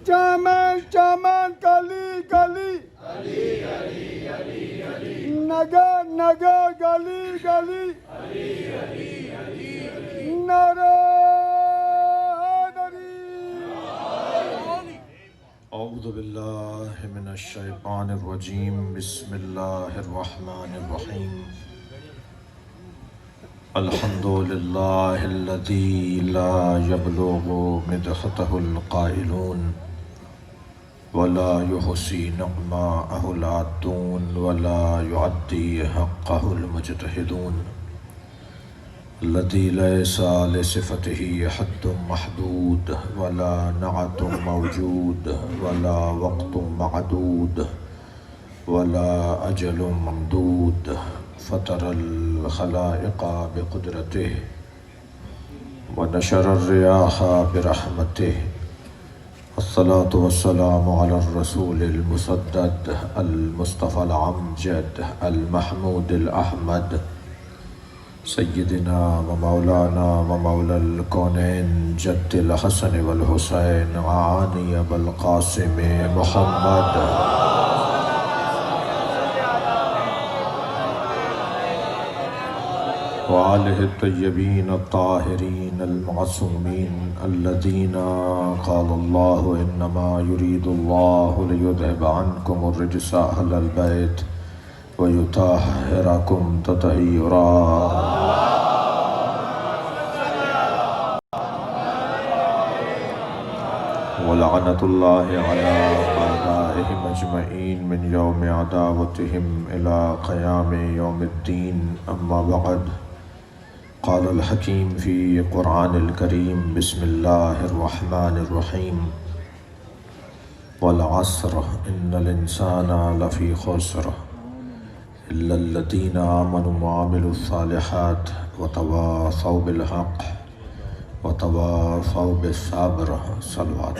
چامن چامن کلی کلی نگر نگر گلی گلی نعرہ حیدری. اعوذ باللہ من الشیطان الرجیم. بسم اللہ الرحمن الرحیم. الحمد للہ الذی لا یبلغ مدحتہ القائلون ولا یحصی نعماءہ العادون ولا یعدی حقہ المجتہدون الذی لیس لصفتہ حد محدود ولا نعت موجود ولا وقت معدود ولا اجل ممدود فطر الخلائق بقدرته ونشر الرياح برحمته. الصلاة والسلام على الرسول المسدد المصطفى العمجد المحمود الأحمد سيدنا ومولانا ومولى الكونين جد الحسن والحسين عاني أبا القاسم محمد وآلہ الطیبین الطاہرین المعصومین الذین قال اللہ انما یرید اللہ لیذہب عنکم الرجس اہل البیت ویطہرکم تطہیرا. ولعنۃ اللہ علی اعدائہم اجمعین من یوم عداوتہم الی قیام یوم الدین. اما بعد قال الحکیم فی قرآن الکریم. بسم اللہ الرحمن الرحیم. والعصر ان الانسان لفی خسر الا الذین آمنوا وعملوا الصالحات وتواصوا بالحق وتواصوا بالصبر. صلوات.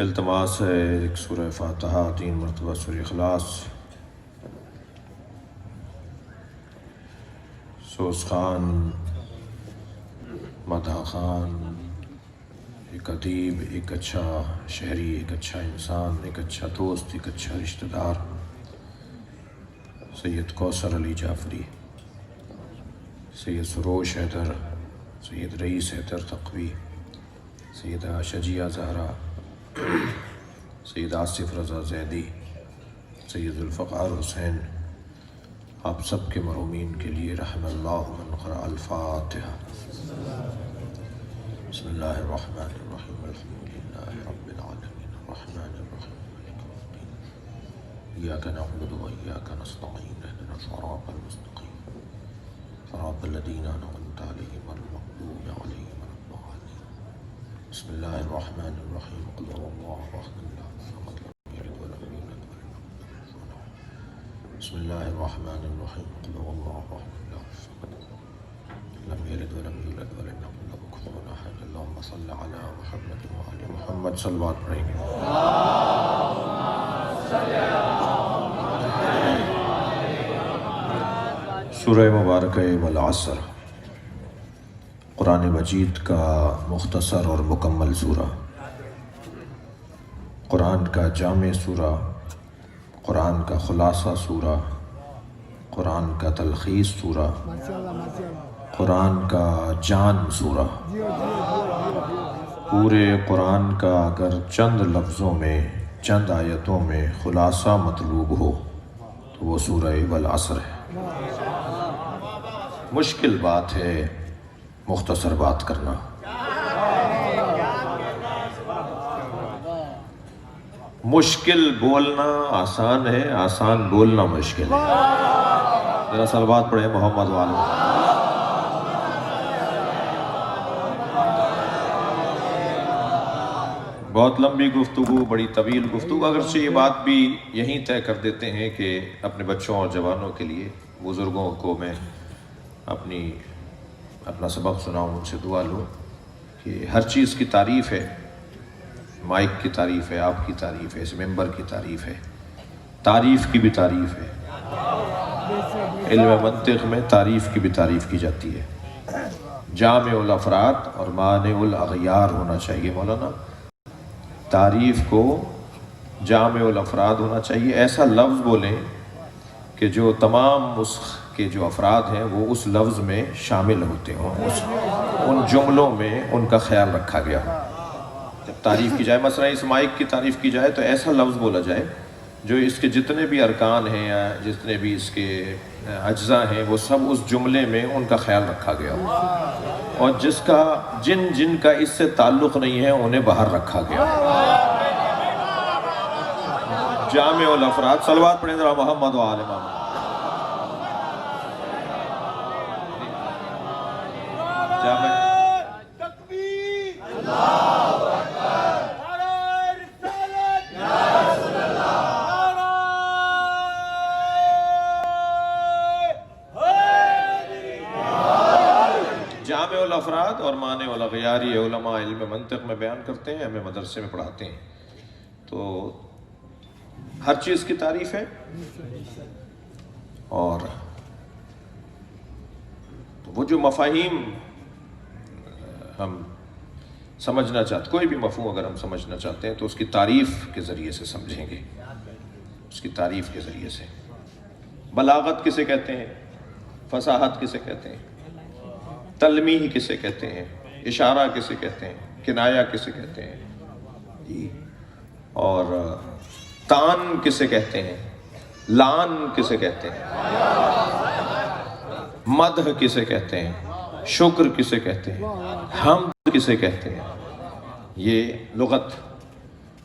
التماس ہے ایک سورہ فاتحہ 3 مرتبہ سورہ اخلاص. سوز خان، مدح خان ایک ادیب، ایک اچھا شہری، ایک اچھا انسان، ایک اچھا دوست، ایک اچھا رشتہ دار. سید کوثر علی جعفری، سید سروش حیدر، سید رئیس حیدر تقوی، سیدہ شجیہ زہرا، سید آصف رضا زیدی، سید ذوالفقار حسین، آپ سب کے مرحومین کے لیے رحم اللہ من قرأ الفاتحہ. بسم اللہ الرحمن الرحیم. الحمد للہ رب العالمین الرحمن الرحیم مالک یوم الدین ایاک نعبد و ایاک نستعین اهدنا الصراط المستقیم صراط الذین انعمت علیہم غیر المغضوب علیہم ولا الضالین. بسم اللہ الرحمن الرحیم. قل هو اللہ احد اللہ الصمد لم یلد ولم یولد ولم یکن له کفوا احد. بسم اللہ الرحمن الرحیم. قل هو اللہ احد اللہ الصمد لم یلد ولم یولد ولم یکن له کفوا احد. اللهم صل علی محمد وعلی محمد. صلوات پڑھیں گے. سورہ مبارکہ والعصر قرآن مجید کا مختصر اور مکمل سورہ، قرآن کا جامع سورہ، قرآن کا خلاصہ سورہ، قرآن کا تلخیص سورہ، قرآن کا جان سورہ. پورے قرآن کا اگر چند لفظوں میں، چند آیتوں میں خلاصہ مطلوب ہو تو وہ سورہ والعصر ہے. مشکل بات ہے مختصر بات کرنا. مشکل بولنا آسان ہے، آسان بولنا مشکل ہے. ذرا صلوات پڑھیں محمد والوں. بہت لمبی گفتگو، بڑی طویل گفتگو. اگرچہ یہ بات بھی یہیں طے کر دیتے ہیں کہ اپنے بچوں اور جوانوں کے لیے بزرگوں کو میں اپنا سبق سناؤں، ان سے دعا لوں کہ ہر چیز کی تعریف ہے. مائک کی تعریف ہے، آپ کی تعریف ہے، اس ممبر کی تعریف ہے، تعریف کی بھی تعریف ہے. علم منطق میں تعریف کی بھی تعریف کی جاتی ہے. جامع الافراد اور مانع الاغیار ہونا چاہیے مولانا. تعریف کو جامع الافراد ہونا چاہیے، ایسا لفظ بولیں کہ جو تمام اس کے جو افراد ہیں وہ اس لفظ میں شامل ہوتے ہوں، ان جملوں میں ان کا خیال رکھا گیا ہو. جب تعریف کی جائے، مثلا اس مائک کی تعریف کی جائے تو ایسا لفظ بولا جائے جو اس کے جتنے بھی ارکان ہیں یا جتنے بھی اس کے اجزاء ہیں وہ سب اس جملے میں ان کا خیال رکھا گیا ہو، اور جن کا اس سے تعلق نہیں ہے انہیں باہر رکھا گیا ہو. جامع الافراد. صلوات پڑھیں ذرا محمد و آل محمد. جامع جامع الافراد اور مانع الاغیار یہ علماء علم منطق میں بیان کرتے ہیں، ہمیں مدرسے میں پڑھاتے ہیں. تو ہر چیز کی تعریف ہے، اور وہ جو مفاہیم ہم سمجھنا چاہتے، کوئی بھی مفہوم اگر ہم سمجھنا چاہتے ہیں تو اس کی تعریف کے ذریعے سے سمجھیں گے. اس کی تعریف کے ذریعے سے. بلاغت کسے کہتے ہیں؟ فصاحت کسے کہتے ہیں؟ تلمیح کسے کہتے ہیں؟ اشارہ کسے کہتے ہیں؟ کنایہ کسے کہتے ہیں؟ اور تان کسے کہتے ہیں؟ لان کسے کہتے ہیں؟ مدح کسے کہتے ہیں؟ شکر کسے کہتے ہیں؟ حمد کسے کہتے ہیں؟ یہ لغت،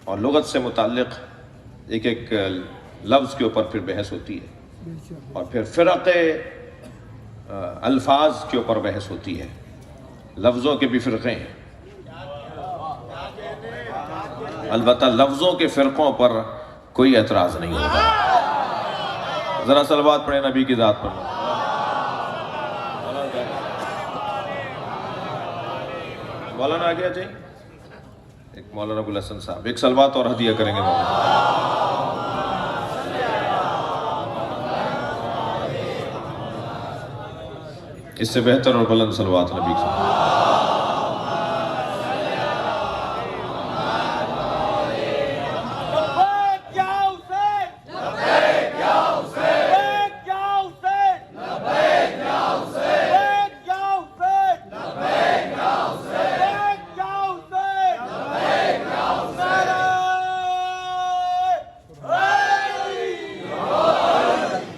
اور لغت سے متعلق ایک ایک لفظ کے اوپر پھر بحث ہوتی ہے، اور پھر فرق الفاظ کے اوپر بحث ہوتی ہے. لفظوں کے بھی فرقے ہیں، البتہ لفظوں کے فرقوں پر کوئی اعتراض نہیں ہوگا. ذرا صلوات پڑھیں نبی کی ذات پر. مولانا آ گیا جی، ایک مولانا ابو الحسن صاحب ایک صلوات اور ہدیہ کریں گے مولانا. اس سے بہتر اور بلند صلوات نبی صلی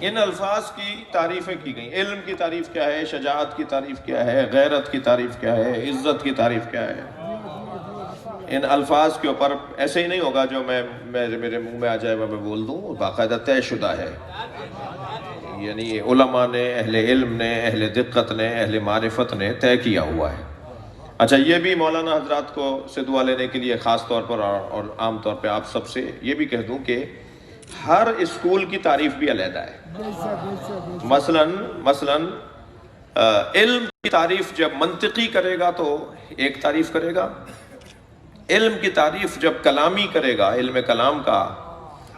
ان الفاظ کی تعریفیں کی گئیں. علم کی تعریف کیا ہے؟ شجاعت کی تعریف کیا ہے؟ غیرت کی تعریف کیا ہے؟ عزت کی تعریف کیا ہے؟ ان الفاظ کے اوپر ایسے ہی نہیں ہوگا جو میرے منہ میں آ جائے میں بول دوں. باقاعدہ طے شدہ ہے، یعنی علماء نے، اہل علم نے، اہل دقت نے، اہل معرفت نے طے کیا ہوا ہے. اچھا، یہ بھی مولانا حضرات کو سے دعا لینے کے لیے خاص طور پر اور عام طور پہ آپ سب سے یہ بھی کہہ دوں کہ ہر اسکول کی تعریف بھی علیحدہ ہے. مثلا علم کی تعریف جب منطقی کرے گا تو ایک تعریف کرے گا، علم کی تعریف جب کلامی کرے گا، علم کلام کا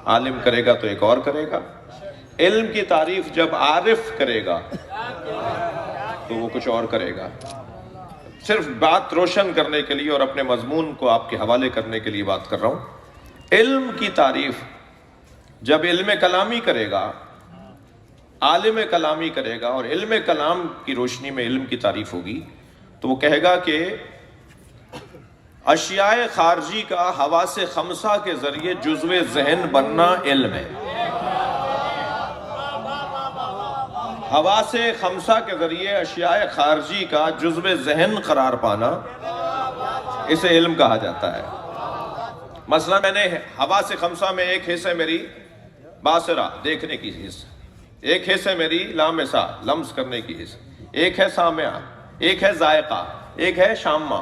عالم کرے گا تو ایک اور کرے گا، علم کی تعریف جب عارف کرے گا تو وہ کچھ اور کرے گا. صرف بات روشن کرنے کے لیے اور اپنے مضمون کو آپ کے حوالے کرنے کے لیے بات کر رہا ہوں. علم کی تعریف جب علم کلامی کرے گا، عالم کلامی کرے گا، اور علم کلام کی روشنی میں علم کی تعریف ہوگی تو وہ کہے گا کہ اشیاء خارجی کا حواس خمسہ کے ذریعے جزو ذہن بننا علم ہے. حواس خمسہ کے ذریعے اشیاء خارجی کا جزو ذہن قرار پانا اسے علم کہا جاتا ہے. مثلا میں نے حواس خمسہ میں ایک حصہ میری باصرہ دیکھنے کی حص، ایک حصہ میری لامسہ لمس کرنے کی حص، ایک ہے سامعہ، ایک ہے ذائقہ، ایک ہے شامہ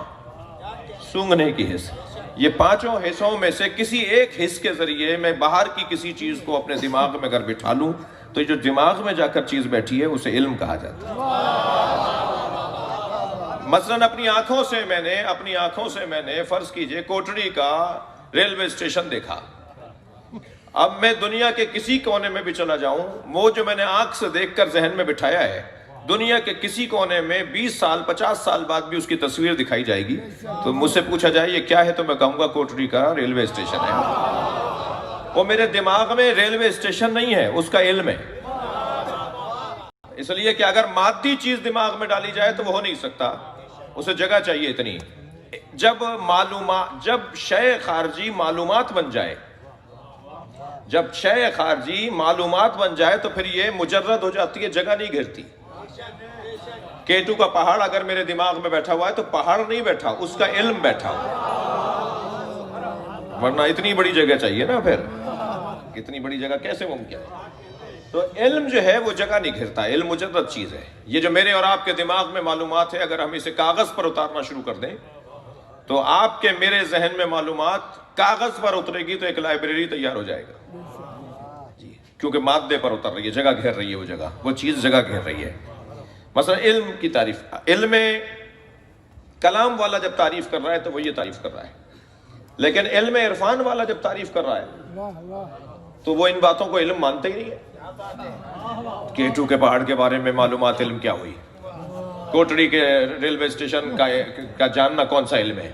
سونگھنے کی حص. یہ پانچوں حصوں میں سے کسی ایک حص کے ذریعے میں باہر کی کسی چیز کو اپنے دماغ میں اگر بٹھا لوں تو جو دماغ میں جا کر چیز بیٹھی ہے اسے علم کہا جاتا ہے. مثلا اپنی آنکھوں سے میں نے فرض کیجئے کوٹڑی کا ریلوے اسٹیشن دیکھا. اب میں دنیا کے کسی کونے میں بھی چلا جاؤں، وہ جو میں نے آنکھ سے دیکھ کر ذہن میں بٹھایا ہے، دنیا کے کسی کونے میں 20 سال 50 سال بعد بھی اس کی تصویر دکھائی جائے گی تو مجھ سے پوچھا جائے یہ کیا ہے تو میں کہوں گا کوٹری کا ریلوے اسٹیشن ہے۔ وہ میرے دماغ میں ریلوے اسٹیشن نہیں ہے، اس کا علم ہے۔ اس لیے کہ اگر مادی چیز دماغ میں ڈالی جائے تو وہ ہو نہیں سکتا، اسے جگہ چاہیے اتنی۔ جب شے خارجی معلومات بن جائے، جب شے خارجی معلومات بن جائے تو پھر یہ مجرد ہو جاتی ہے، جگہ نہیں گھرتی۔ کیٹو کا پہاڑ اگر میرے دماغ میں بیٹھا ہوا ہے تو پہاڑ نہیں بیٹھا، اس کا علم بیٹھا ہوا، ورنہ اتنی بڑی جگہ چاہیے نا، پھر اتنی بڑی جگہ کیسے ممکن ہے؟ تو علم جو ہے وہ جگہ نہیں گھرتا، علم مجرد چیز ہے۔ یہ جو میرے اور آپ کے دماغ میں معلومات ہے، اگر ہم اسے کاغذ پر اتارنا شروع کر دیں تو آپ کے میرے ذہن میں معلومات کاغذ پر اترے گی تو ایک لائبریری تیار ہو جائے گا جی، کیونکہ مادے پر اتر رہی ہے، جگہ گھیر رہی ہے، وہ چیز جگہ گھیر رہی ہے۔ مثلا علم کی تعریف، علم کلام والا جب تعریف کر رہا ہے تو وہ یہ تعریف کر رہا ہے، لیکن علم عرفان والا جب تعریف کر رہا ہے تو وہ ان باتوں کو علم مانتے ہی نہیں ہے۔ کیٹو کے پہاڑ کے بارے میں معلومات علم کیا ہوئی؟ کوٹڑی کے ریلوے اسٹیشن کا جاننا کون سا علم ہے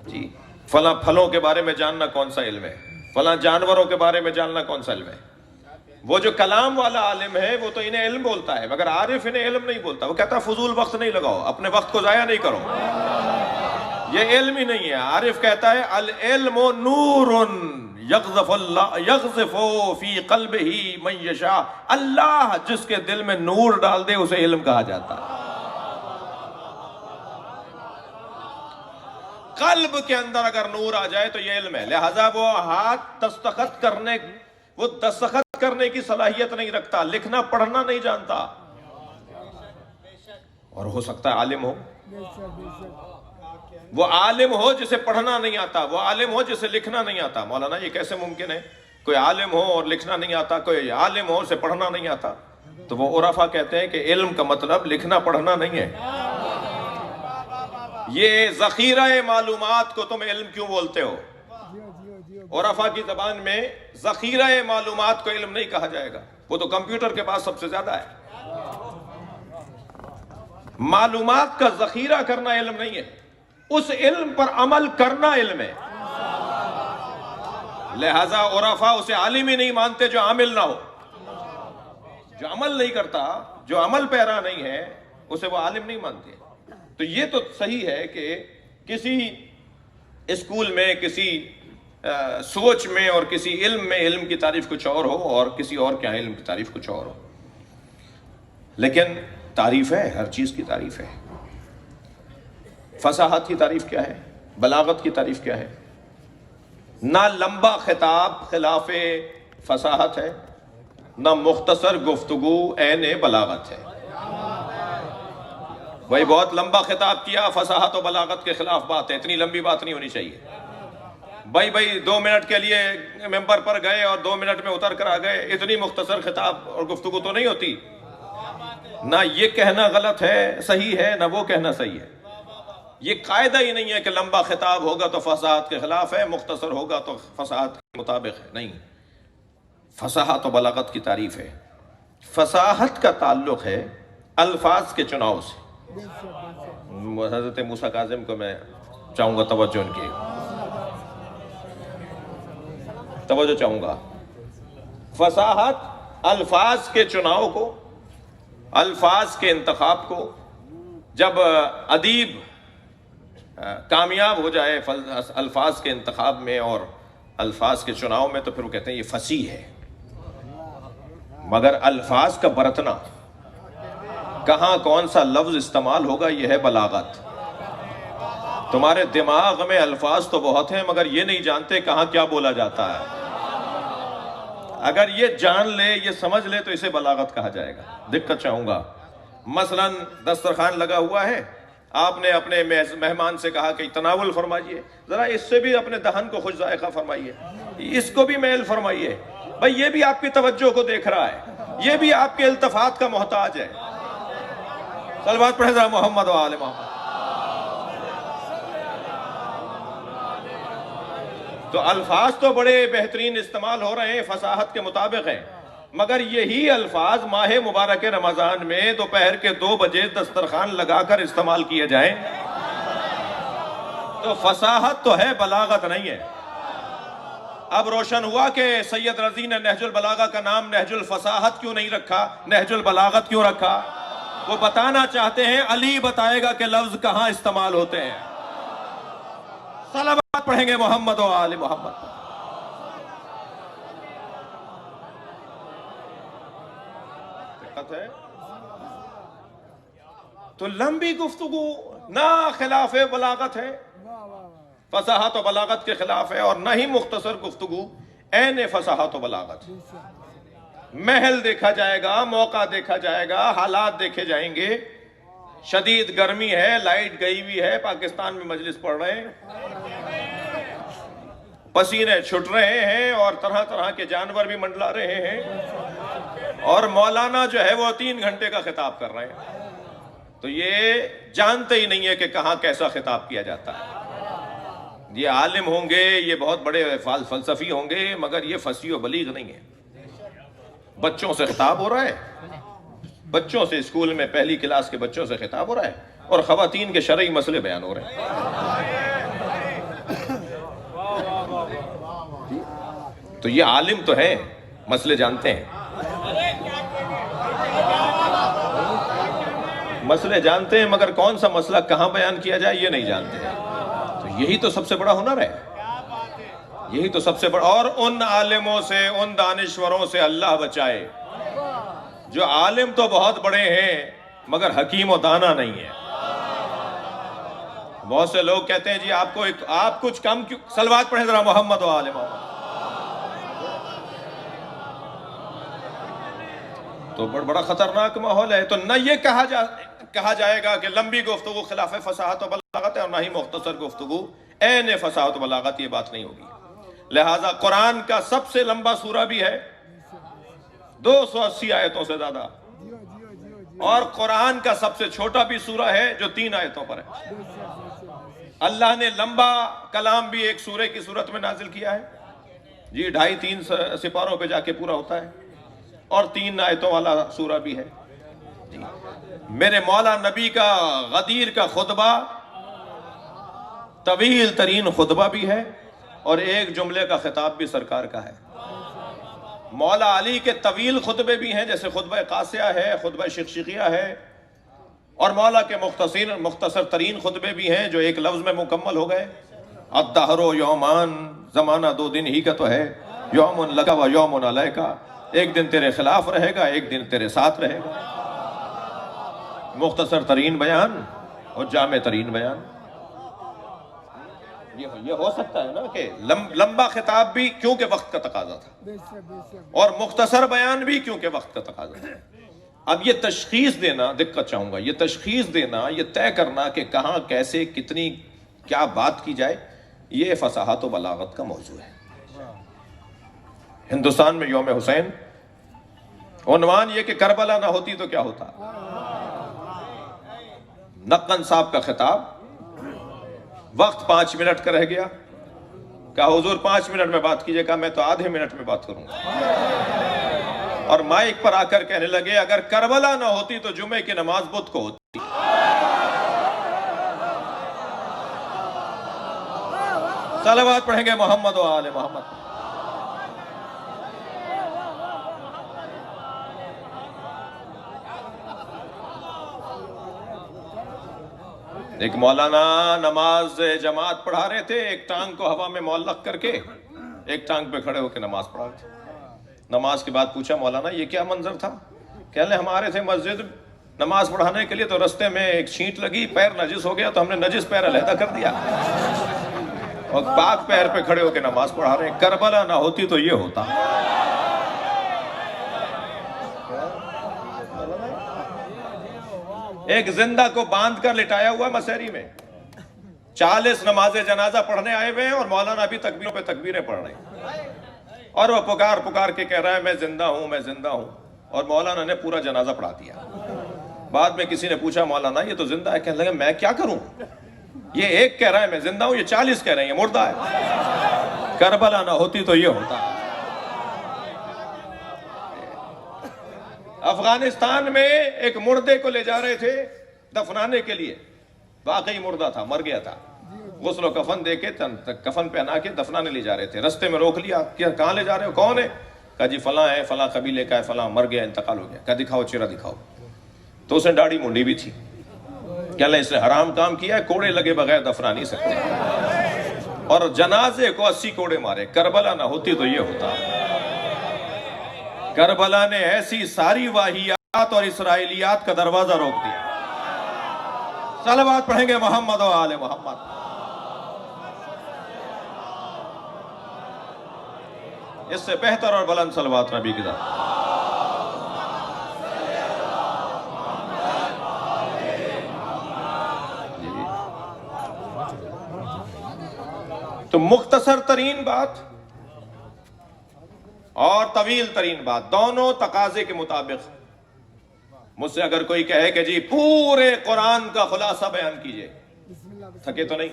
جی؟ فلاں پھلوں کے بارے میں جاننا کون سا علم ہے؟ فلاں جانوروں کے بارے میں جاننا کون سا علم ہے؟ وہ جو کلام والا عالم ہے وہ تو انہیں علم بولتا ہے، مگر عارف انہیں علم نہیں بولتا۔ وہ کہتا ہے فضول وقت نہیں لگاؤ، اپنے وقت کو ضائع نہیں کرو، یہ علم ہی نہیں ہے۔ عارف کہتا ہے العلم نور یقذف فی قلبہ من یشاء، اللہ جس کے دل میں نور ڈال دے اسے علم کہا جاتا ہے۔ قلب کے اندر اگر نور آ جائے تو یہ علم ہے، لہذا وہ ہاتھ دستخط کرنے کی صلاحیت نہیں رکھتا، لکھنا پڑھنا نہیں جانتا، اور ہو سکتا ہے عالم ہو، وہ عالم ہو جسے پڑھنا نہیں آتا، وہ عالم ہو جسے لکھنا نہیں آتا۔ مولانا یہ کیسے ممکن ہے؟ کوئی عالم ہو اور لکھنا نہیں آتا، کوئی عالم ہو اسے پڑھنا نہیں آتا؟ تو وہ عرفا کہتے ہیں کہ علم کا مطلب لکھنا پڑھنا نہیں ہے۔ یہ ذخیرہ معلومات کو تم علم کیوں بولتے ہو؟ عرفا کی زبان میں ذخیرہ معلومات کو علم نہیں کہا جائے گا، وہ تو کمپیوٹر کے پاس سب سے زیادہ ہے۔ معلومات کا ذخیرہ کرنا علم نہیں ہے، اس علم پر عمل کرنا علم ہے۔ لہذا عرفا اسے عالم ہی نہیں مانتے جو عامل نہ ہو، جو عمل نہیں کرتا، جو عمل پیرا نہیں ہے، اسے وہ عالم نہیں مانتے۔ تو یہ تو صحیح ہے کہ کسی اسکول میں، کسی سوچ میں اور کسی علم میں علم کی تعریف کچھ اور ہو اور کسی اور کے علم کی تعریف کچھ اور ہو، لیکن تعریف ہے، ہر چیز کی تعریف ہے۔ فصاحت کی تعریف کیا ہے؟ بلاغت کی تعریف کیا ہے؟ نہ لمبا خطاب خلاف فصاحت ہے، نہ مختصر گفتگو عین بلاغت ہے۔ بھائی بہت لمبا خطاب کیا، فصاحت و بلاغت کے خلاف بات ہے، اتنی لمبی بات نہیں ہونی چاہیے۔ بھائی 2 منٹ کے لیے ممبر پر گئے اور 2 منٹ میں اتر کر آ گئے، اتنی مختصر خطاب اور گفتگو تو نہیں ہوتی۔ نہ یہ کہنا غلط ہے، صحیح ہے، نہ وہ کہنا صحیح ہے۔ یہ قاعدہ ہی نہیں ہے کہ لمبا خطاب ہوگا تو فصاحت کے خلاف ہے، مختصر ہوگا تو فصاحت کے مطابق ہے، نہیں۔ فصاحت و بلاغت کی تعریف ہے۔ فصاحت کا تعلق ہے الفاظ کے چناؤ سے۔ حضرت موسیٰ کاظم کو میں چاہوں گا توجہ ان کی، توجہ چاہوں گا۔ فصاحت الفاظ کے چناؤ کو، الفاظ کے انتخاب کو، جب ادیب کامیاب ہو جائے الفاظ کے انتخاب میں اور الفاظ کے چناؤ میں تو پھر وہ کہتے ہیں یہ فصیح ہے۔ مگر الفاظ کا برتنا، کہاں کون سا لفظ استعمال ہوگا، یہ ہے بلاغت۔ تمہارے دماغ میں الفاظ تو بہت ہیں مگر یہ نہیں جانتے کہاں کیا بولا جاتا ہے۔ اگر یہ جان لے، یہ سمجھ لے تو اسے بلاغت کہا جائے گا۔ دقت چاہوں گا، مثلا دسترخوان لگا ہوا ہے، آپ نے اپنے مہمان سے کہا کہ تناول فرمائیے، ذرا اس سے بھی اپنے دہن کو خوش ذائقہ فرمائیے، اس کو بھی میل فرمائیے۔ بھائی یہ بھی آپ کی توجہ کو دیکھ رہا ہے، یہ بھی آپ کے التفات کا محتاج ہے۔ صلوات پڑھیں ذرا محمد و آل محمد۔ تو الفاظ تو بڑے بہترین استعمال ہو رہے ہیں، فصاحت کے مطابق ہیں، مگر یہی الفاظ ماہ مبارک رمضان میں دوپہر کے 2 بجے دسترخوان لگا کر استعمال کیے جائیں تو فصاحت تو ہے، بلاغت نہیں ہے۔ اب روشن ہوا کہ سید رضی نے نہج البلاغہ کا نام نہج الفصاحت کیوں نہیں رکھا، نہج البلاغت کیوں رکھا؟ وہ بتانا چاہتے ہیں علی بتائے گا کہ لفظ کہاں استعمال ہوتے ہیں۔ صلوات پڑھیں گے محمد و آل محمد۔ دقت ہے تو لمبی گفتگو نہ خلاف بلاغت ہے، فصاحت و بلاغت کے خلاف ہے، اور نہ ہی مختصر گفتگو عین فصاحت و بلاغت۔ محل دیکھا جائے گا، موقع دیکھا جائے گا، حالات دیکھے جائیں گے۔ شدید گرمی ہے، لائٹ گئی ہوئی ہے، پاکستان میں مجلس پڑھ رہے ہیں، پسینے چھٹ رہے ہیں اور طرح طرح کے جانور بھی منڈلا رہے ہیں، اور مولانا جو ہے وہ 3 گھنٹے کا خطاب کر رہے ہیں۔ تو یہ جانتے ہی نہیں ہے کہ کہاں کیسا خطاب کیا جاتا ہے۔ یہ عالم ہوں گے، یہ بہت بڑے فلسفی ہوں گے، مگر یہ فصیح و بلیغ نہیں ہے۔ بچوں سے خطاب ہو رہا ہے، بچوں سے، اسکول میں پہلی کلاس کے بچوں سے خطاب ہو رہا ہے، اور خواتین کے شرعی مسئلے بیان ہو رہے ہیں۔ تو یہ عالم تو ہے، مسئلے جانتے ہیں، مسئلے جانتے ہیں، مگر کون سا مسئلہ کہاں بیان کیا جائے یہ نہیں جانتے ہیں۔ تو یہی تو سب سے بڑا ہنر ہے، یہی تو سب سے بڑا۔ اور ان عالموں سے، ان دانشوروں سے اللہ بچائے جو عالم تو بہت بڑے ہیں مگر حکیم و دانا نہیں ہے۔ بہت سے لوگ کہتے ہیں جی آپ کچھ کم کیوں، صلوات پڑھیں ذرا محمد و آل محمد۔ تو بڑا خطرناک ماحول ہے۔ تو نہ یہ کہا جائے گا کہ لمبی گفتگو خلاف فصاحت و بلاغت ہے، اور نہ ہی مختصر گفتگو عین فصاحت و بلاغت، یہ بات نہیں ہوگی۔ لہٰذا قرآن کا سب سے لمبا سورہ بھی ہے، 280 آیتوں سے زیادہ، اور قرآن کا سب سے چھوٹا بھی سورہ ہے جو 3 آیتوں پر ہے۔ اللہ نے لمبا کلام بھی ایک سورہ کی صورت میں نازل کیا ہے، جی 2.5-3 سپاروں پہ جا کے پورا ہوتا ہے، اور 3 آیتوں والا سورہ بھی ہے۔ جی میرے مولا نبی کا غدیر کا خطبہ طویل ترین خطبہ بھی ہے، اور ایک جملے کا خطاب بھی سرکار کا ہے۔ مولا علی کے طویل خطبے بھی ہیں، جیسے خطبہ قاسیہ ہے، خطبہ شقشقیہ ہے، اور مولا کے مختصر ترین خطبے بھی ہیں جو ایک لفظ میں مکمل ہو گئے۔ الدہر یومان، زمانہ 2 دن ہی کا تو ہے، یوم لک و یوم علیک، ایک دن تیرے خلاف رہے گا، ایک دن تیرے ساتھ رہے گا۔ مختصر ترین بیان اور جامع ترین بیان۔ یہ ہو سکتا ہے نا کہ لمبا خطاب بھی کیونکہ وقت کا تقاضا تھا، اور مختصر بیان بھی کیونکہ وقت کا تقاضا تھا۔ اب یہ تشخیص دینا، دقت چاہوں گا، یہ تشخیص دینا، یہ طے کرنا کہ کہاں کیسے کتنی کیا بات کی جائے، یہ فصاحت و بلاغت کا موضوع ہے۔ ہندوستان میں یوم حسین، عنوان یہ کہ کربلا نہ ہوتی تو کیا ہوتا۔ نقن صاحب کا خطاب، وقت 5 منٹ کا رہ گیا، کہا حضور 5 منٹ میں بات کیجئے، کہا میں تو آدھے منٹ میں بات کروں گا، اور مائک پر آ کر کہنے لگے اگر کربلا نہ ہوتی تو جمعے کی نماز بدھ کو ہوتی۔ صلوات پڑھیں گے محمد و آل محمد۔ ایک مولانا نماز جماعت پڑھا رہے تھے، ایک ٹانگ کو ہوا میں معلق کر کے ایک ٹانگ پہ کھڑے ہو کے نماز پڑھا رہے تھے۔ نماز کے بعد پوچھا مولانا یہ کیا منظر تھا؟ کہنے لگے ہمارے تھے مسجد نماز پڑھانے کے لیے، تو رستے میں ایک چھینٹ لگی، پیر نجس ہو گیا، تو ہم نے نجس پیر علیحدہ کر دیا، اور پاک پیر پہ کھڑے ہو کے نماز پڑھا رہے ہیں۔ کربلا نہ ہوتی تو یہ ہوتا۔ ایک زندہ کو باندھ کر لٹایا ہوا مسحری میں، 40 نماز جنازہ پڑھنے آئے ہوئے ہیں، اور مولانا ابھی تکبیروں پہ تکبیریں پڑھ رہے ہیں، اور وہ پکار کے کہہ رہا ہے میں زندہ ہوں، میں زندہ ہوں، اور مولانا نے پورا جنازہ پڑھا دیا۔ بعد میں کسی نے پوچھا مولانا یہ تو زندہ ہے، کہنے لگے میں کیا کروں، یہ ایک کہہ رہا ہے میں زندہ ہوں، یہ 40 کہہ رہے ہیں یہ مردہ ہے۔ کربلا نہ ہوتی تو یہ ہوتا. افغانستان میں ایک مردے کو لے جا رہے تھے دفنانے کے لیے. واقعی مردہ تھا, مر گیا تھا. غسل و کفن دے کے کفن پہنا کے دفنانے لے جا رہے تھے. رستے میں روک لیا, کہاں لے جا رہے ہو, کون ہے؟ کہا جی فلاں ہے, فلاں قبیلے کا ہے, فلاں مر گیا, انتقال ہو گیا. کہا دکھاؤ چہرہ دکھاؤ. تو اس نے داڑھی منڈی بھی تھی. کہ اللہ اس نے حرام کام کیا ہے, کوڑے لگے بغیر دفنا نہیں سکتے. اور جنازے کو 80 کوڑے مارے. کربلا نہ ہوتی تو یہ ہوتا. کربلا نے ایسی ساری واہیات اور اسرائیلیات کا دروازہ روک دیا. صلوات پڑھیں گے محمد و آل محمد. اس سے بہتر اور بلند صلوات نبی کی ذات. تو مختصر ترین بات اور طویل ترین بات دونوں تقاضے کے مطابق. مجھ سے اگر کوئی کہے کہ جی پورے قرآن کا خلاصہ بیان کیجئے, تھکے تو نہیں؟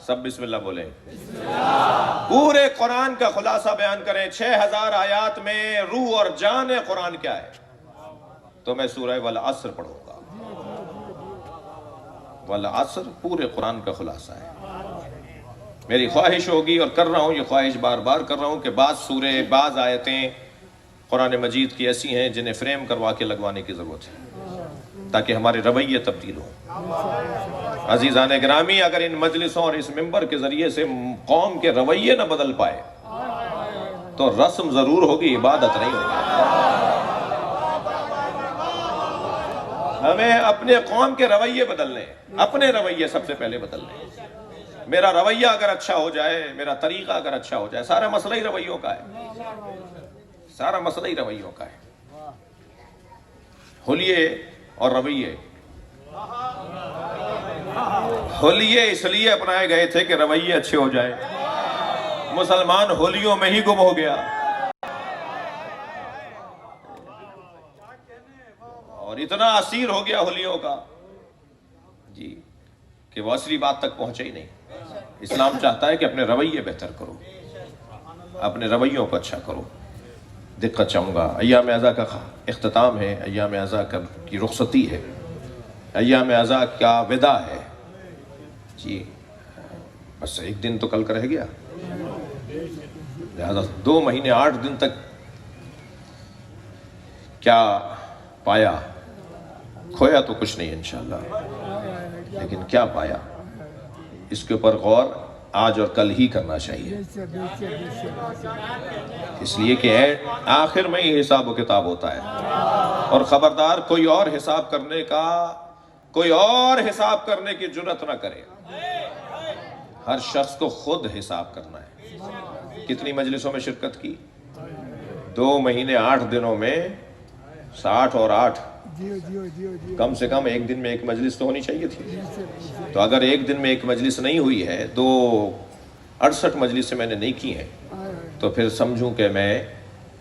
سب بسم اللہ بولیں. پورے قرآن کا خلاصہ بیان کریں, 6000 آیات میں روح اور جان قرآن کیا ہے, تو میں سورہ والعصر پڑھوں گا. والعصر پورے قرآن کا خلاصہ ہے. میری خواہش ہوگی اور کر رہا ہوں, یہ خواہش بار بار کر رہا ہوں کہ بعض سورے, بعض آیتیں قرآن مجید کی ایسی ہیں جنہیں فریم کروا کے لگوانے کی ضرورت ہے تاکہ ہمارے رویے تبدیل ہوں. عزیزان گرامی, اگر ان مجلسوں اور اس ممبر کے ذریعے سے قوم کے رویے نہ بدل پائے تو رسم ضرور ہوگی, عبادت نہیں ہوگی. ہمیں اپنے قوم کے رویے بدلنے, اپنے رویے سب سے پہلے بدلنے. میرا رویہ اگر اچھا ہو جائے, میرا طریقہ اگر اچھا ہو جائے, سارا مسئلہ ہی رویوں کا ہے. سارا مسئلہ ہی رویوں کا ہے. حلیے اور رویے, حلیے اس لیے اپنائے گئے تھے کہ رویے اچھے ہو جائے. مسلمان ہولیوں میں ہی گم ہو گیا اور اتنا اسیر ہو گیا ہولیوں کا جی کہ وہ اصلی بات تک پہنچے ہی نہیں. اسلام چاہتا ہے کہ اپنے رویے بہتر کرو, اپنے رویوں کو اچھا کرو. دقت چاہوں گا, ایام اعزا کا اختتام ہے, ایام اعزا کی رخصتی ہے, ایام اعزا کا وداع ہے جی. بس ایک دن تو کل کا رہ گیا, لہذا 2 مہینے 8 دن تک کیا پایا, کھویا تو کچھ نہیں انشاءاللہ, لیکن کیا پایا اس کے اوپر غور آج اور کل ہی کرنا چاہیے. اس لیے کہ آخر میں ہی حساب و کتاب ہوتا ہے. اور خبردار کوئی اور حساب کرنے کی جرات نہ کرے. ہر شخص کو خود حساب کرنا ہے. کتنی مجلسوں میں شرکت کی, 2 مہینے 8 دنوں میں 60 اور 8, کم سے کم ایک دن میں ایک مجلس تو ہونی چاہیے تھی. تو اگر ایک دن میں ایک مجلس نہیں ہوئی ہے, 68 مجلس سے میں نے نہیں کی ہیں, تو پھر سمجھوں کہ میں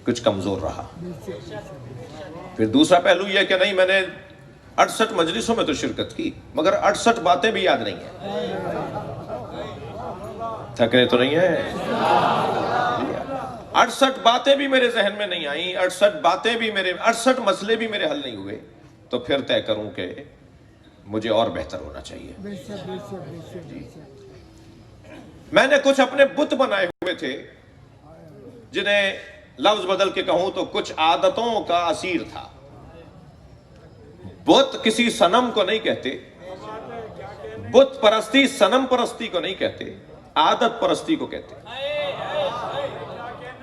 کچھ کمزور رہا. پھر دوسرا پہلو یہ کہ نہیں, میں نے 68 مجلسوں میں تو شرکت کی مگر 68 باتیں بھی یاد نہیں ہیں. تھکے تو نہیں ہیں, 68 باتیں بھی میرے ذہن میں نہیں آئیں, 68 مسئلے بھی میرے حل نہیں ہوئے, تو پھر طے کروں کہ مجھے اور بہتر ہونا چاہیے. میں نے کچھ اپنے بت بنائے ہوئے تھے جنہیں لفظ بدل کے کہوں تو کچھ عادتوں کا اسیر تھا. بت کسی صنم کو نہیں کہتے, بت پرستی صنم پرستی کو نہیں کہتے, عادت پرستی کو کہتے.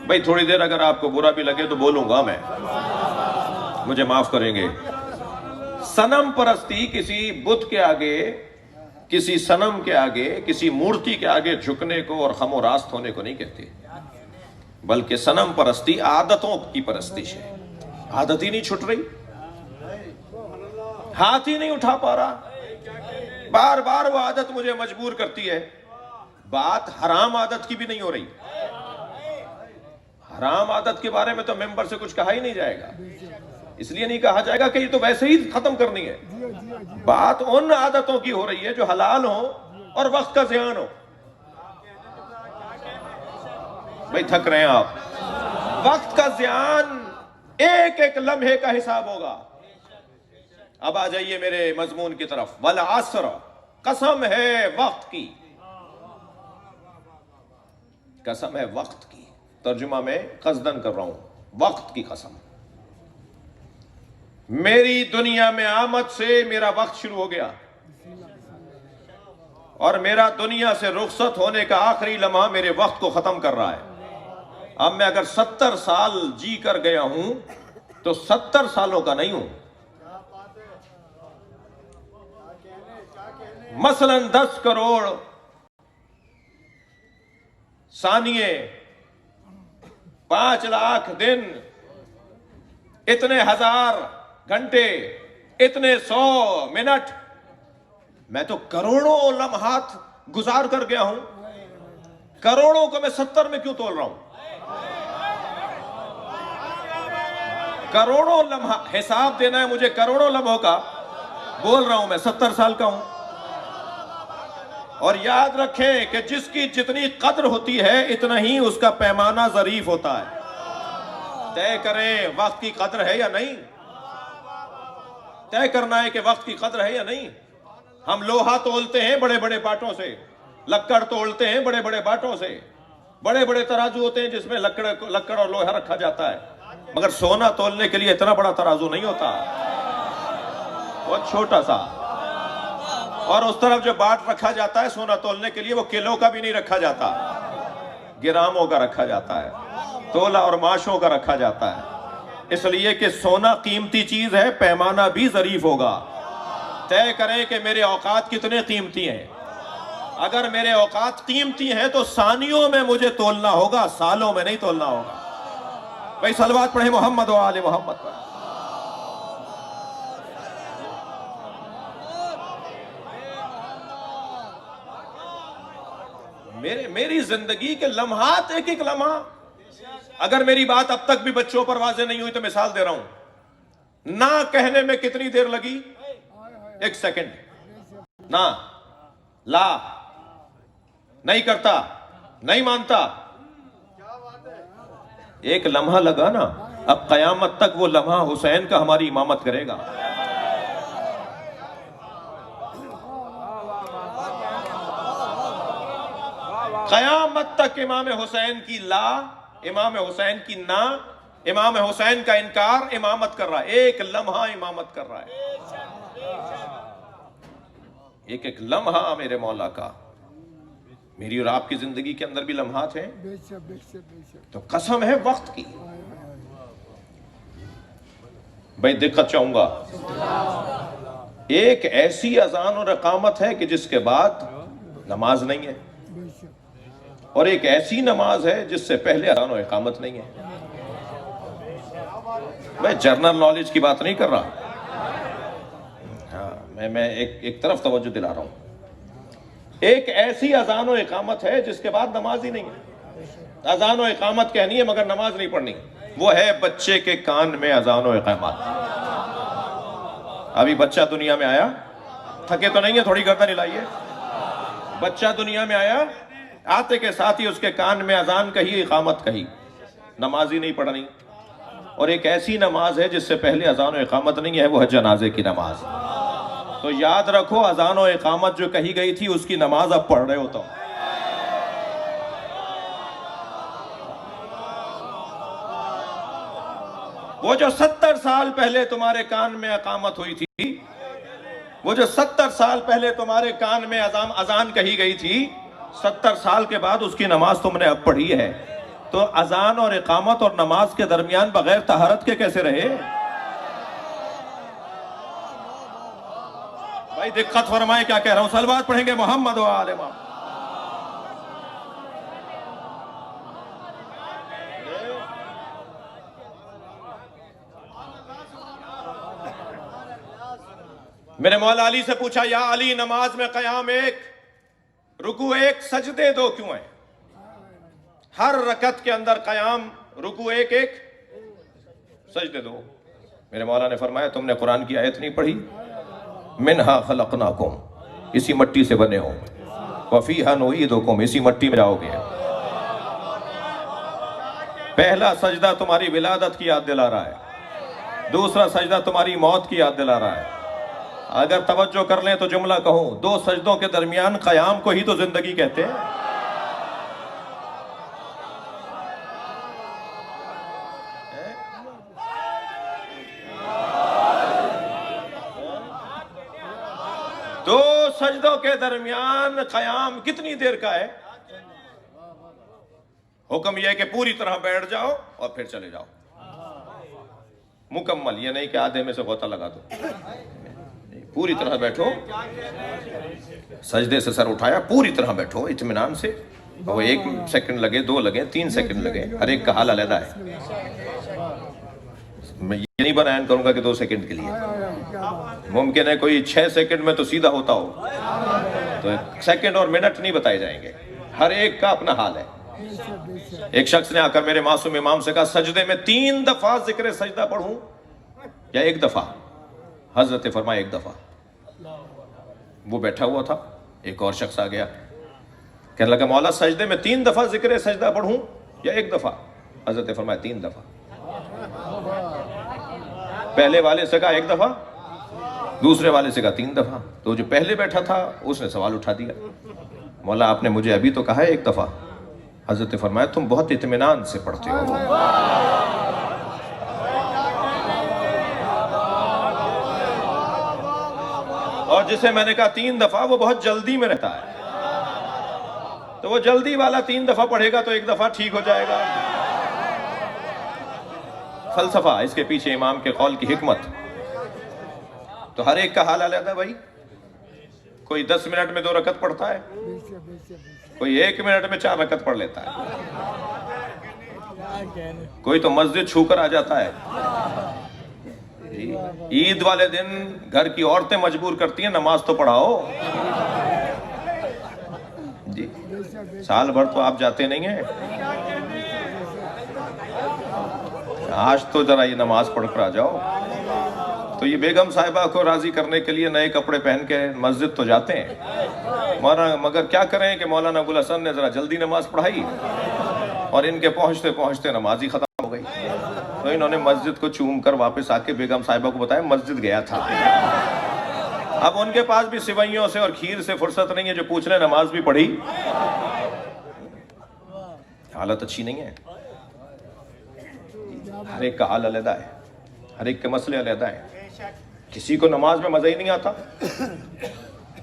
بھائی تھوڑی دیر اگر آپ کو برا بھی لگے تو بولوں گا میں, مجھے معاف کریں گے. صنم پرستی کسی بت کے آگے, کسی صنم کے آگے, کسی مورتی کے آگے جھکنے کو اور خم و راست ہونے کو نہیں کہتے, بلکہ صنم پرستی عادتوں کی پرستش ہے. عادت ہی نہیں چھٹ رہی, ہاتھ ہی نہیں اٹھا پا رہا, بار بار وہ عادت مجھے مجبور کرتی ہے. بات حرام عادت کی بھی نہیں ہو رہی. حرام عادت کے بارے میں تو ممبر سے کچھ کہا ہی نہیں جائے گا, اس لیے نہیں کہا جائے گا کہ یہ تو ویسے ہی ختم کرنی ہے. بات ان عادتوں کی ہو رہی ہے جو حلال ہوں اور وقت کا زیان ہو. بھائی تھک رہے ہیں آپ. وقت کا زیان ایک ایک لمحے کا حساب ہوگا. اب آ جائیے میرے مضمون کی طرف. والعصر، قسم ہے وقت کی، قسم ہے وقت کی. ترجمہ میں قصدن کر رہا ہوں، وقت کی قسم. میری دنیا میں آمد سے میرا وقت شروع ہو گیا، اور میرا دنیا سے رخصت ہونے کا آخری لمحہ میرے وقت کو ختم کر رہا ہے. اب میں اگر 70 سال جی کر گیا ہوں تو 70 سالوں کا نہیں ہوں. مثلا 10 کروڑ ثانیے، 5 لاکھ دن، اتنے ہزار گھنٹے، اتنے 100 منٹ، میں تو کروڑوں لمحات گزار کر گیا ہوں. کروڑوں کو میں 70 میں کیوں تول رہا ہوں؟ کروڑوں لمحہ حساب دینا ہے مجھے، کروڑوں لمحوں کا. بول رہا ہوں میں 70 سال کا ہوں. اور یاد رکھیں کہ جس کی جتنی قدر ہوتی ہے اتنا ہی اس کا پیمانہ ظریف ہوتا ہے. طے کریں وقت کی قدر ہے یا نہیں. طے کرنا ہے کہ وقت کی قدر ہے یا نہیں. ہم لوہا تولتے ہیں بڑے بڑے باٹوں سے، لکڑ تولتے ہیں بڑے بڑے باٹوں سے، بڑے بڑے ترازو ہوتے ہیں جس میں لکڑ اور لوہا رکھا جاتا ہے. مگر سونا تولنے کے لیے اتنا بڑا ترازو نہیں ہوتا، بہت چھوٹا سا. اور اس طرف جو باٹ رکھا جاتا ہے سونا تولنے کے لیے، وہ کلو کا بھی نہیں رکھا جاتا، گراموں کا رکھا جاتا ہے، تولا اور ماشوں کا رکھا جاتا ہے. اس لیے کہ سونا قیمتی چیز ہے، پیمانہ بھی ظریف ہوگا. طے کریں کہ میرے اوقات کتنے قیمتی ہیں. اگر میرے اوقات قیمتی ہیں تو ثانیوں میں مجھے تولنا ہوگا، سالوں میں نہیں تولنا ہوگا. بھائی صلوات پڑھیں محمد و آل محمد پر. میری زندگی کے لمحات، ایک ایک لمحہ. اگر میری بات اب تک بھی بچوں پر واضح نہیں ہوئی تو مثال دے رہا ہوں. نہ کہنے میں کتنی دیر لگی؟ 1 سیکنڈ. نہ، لا، نہیں کرتا، نہیں مانتا، ایک لمحہ لگا نا. اب قیامت تک وہ لمحہ حسین کا ہماری امامت کرے گا. قیامت تک امام حسین کی لا، امام حسین کی نا، امام حسین کا انکار امامت کر رہا ہے. ایک لمحہ امامت کر رہا ہے، ایک ایک لمحہ میرے مولا کا. میری اور آپ کی زندگی کے اندر بھی لمحات ہیں، تو قسم ہے وقت کی. بھائی دقت چاہوں گا. ایک ایسی اذان اور اقامت ہے کہ جس کے بعد نماز نہیں ہے، اور ایک ایسی نماز ہے جس سے پہلے اذان و اقامت نہیں ہے. میں جنرل نالج کی بات نہیں کر رہا، میں ایک طرف توجہ دلا رہا ہوں. ایک ایسی اذان و اقامت ہے جس کے بعد نماز ہی نہیں ہے. اذان و اقامت کہنی ہے مگر نماز نہیں پڑھنی. وہ ہے بچے کے کان میں اذان و اقامت. ابھی بچہ دنیا میں آیا، تھکے تو نہیں ہے، تھوڑی گردن ہلائیے. بچہ دنیا میں آیا، آتے کے ساتھ ہی اس کے کان میں اذان کہی، اقامت کہی، نماز ہی نہیں پڑھنی. اور ایک ایسی نماز ہے جس سے پہلے اذان و اقامت نہیں ہے، وہ ہے جنازے کی نماز. تو یاد رکھو اذان و اقامت جو کہی گئی تھی اس کی نماز اب پڑھ رہے ہوتا ہوں. وہ جو 70 سال پہلے تمہارے کان میں اقامت ہوئی تھی، وہ جو 70 سال پہلے تمہارے کان میں اذان کہی گئی تھی، 70 سال کے بعد اس کی نماز تم نے اب پڑھی ہے. تو اذان اور اقامت اور نماز کے درمیان بغیر طہارت کے کیسے رہے؟ بھائی دقت فرمائے کیا کہہ رہا ہوں. صلوات پڑھیں گے محمد و آل محمد. میرے مولا علی سے پوچھا، یا علی نماز میں قیام 1، رکوع 1، سجدے 2 کیوں ہیں؟ ہر رکعت کے اندر قیام، رکوع 1 سجدے 2. میرے مولا نے فرمایا تم نے قرآن کی آیت نہیں پڑھی، منہا خلقناکم، اسی مٹی سے بنے ہو، وفیہا نعیدکم، اسی مٹی میں جاؤ گے. پہلا سجدہ تمہاری ولادت کی یاد دلا رہا ہے، دوسرا سجدہ تمہاری موت کی یاد دلا رہا ہے۔ اگر توجہ کر لیں تو جملہ کہوں، دو سجدوں کے درمیان قیام کو ہی تو زندگی کہتے ہیں۔ دو سجدوں کے درمیان قیام کتنی دیر کا ہے؟ حکم یہ ہے کہ پوری طرح بیٹھ جاؤ اور پھر چلے جاؤ مکمل، یہ نہیں کہ آدھے میں سے غوطہ لگا دو، پوری طرح بیٹھو، سجدے سے سر اٹھایا، پوری طرح بیٹھو اطمینان سے۔ وہ 1 سیکنڈ لگے، 2 لگے، 3 سیکنڈ لگے، ہر ایک کا حال علیحدہ ہے۔ میں یہ نہیں بیان کروں گا کہ 2 سیکنڈ کے لیے، ممکن ہے کوئی 6 سیکنڈ میں تو سیدھا ہوتا ہو، تو سیکنڈ اور منٹ نہیں بتائے جائیں گے، ہر ایک کا اپنا حال ہے۔ ایک شخص نے آ کر میرے معصوم امام سے کہا سجدے میں 3 دفعہ ذکر سجدہ پڑھوں یا 1 دفعہ؟ حضرت فرمایا 1 دفعہ۔ وہ بیٹھا ہوا تھا، ایک اور شخص آ گیا، کہنے لگا مولا سجدے میں 3 دفعہ ذکر سجدہ پڑھوں یا 1 دفعہ؟ حضرت فرمایا 3 دفعہ۔ پہلے والے سے کہا 1 دفعہ، دوسرے والے سے کہا 3 دفعہ۔ تو جو پہلے بیٹھا تھا اس نے سوال اٹھا دیا، مولا آپ نے مجھے ابھی تو کہا ہے 1 دفعہ۔ حضرت فرمایا تم بہت اطمینان سے پڑھتے ہو، اور جسے میں نے کہا 3 دفعہ وہ بہت جلدی میں رہتا ہے، تو وہ جلدی والا 3 دفعہ پڑھے گا تو 1 دفعہ ٹھیک ہو جائے گا۔ فلسفہ اس کے پیچھے امام کے قول کی حکمت۔ تو ہر ایک کا حال علیحدہ بھائی، کوئی 10 منٹ میں 2 رکعت پڑھتا ہے، کوئی 1 منٹ میں 4 رکعت پڑھ لیتا ہے، کوئی تو مسجد چھو کر آ جاتا ہے۔ عید والے دن گھر کی عورتیں مجبور کرتی ہیں نماز تو پڑھاؤ جی، سال بھر تو آپ جاتے نہیں ہیں، آج تو ذرا یہ نماز پڑھ کر آ جاؤ۔ تو یہ بیگم صاحبہ کو راضی کرنے کے لیے نئے کپڑے پہن کے مسجد تو جاتے ہیں، مگر کیا کریں کہ مولانا گل حسن نے ذرا جلدی نماز پڑھائی اور ان کے پہنچتے پہنچتے نماز ہی ختم ہو گئی، تو انہوں نے مسجد کو چوم کر واپس آ کے بیگم صاحبہ کو بتایا مسجد گیا تھا۔ اب ان کے پاس بھی سوئیوں سے اور کھیر سے فرصت نہیں ہے جو پوچھ رہے نماز بھی پڑھی؟ حالت اچھی نہیں ہے، ہر ایک کا حال علیحدہ ہے، ہر ایک کے مسئلے علیحدہ ہیں۔ کسی کو نماز میں مزہ ہی نہیں آتا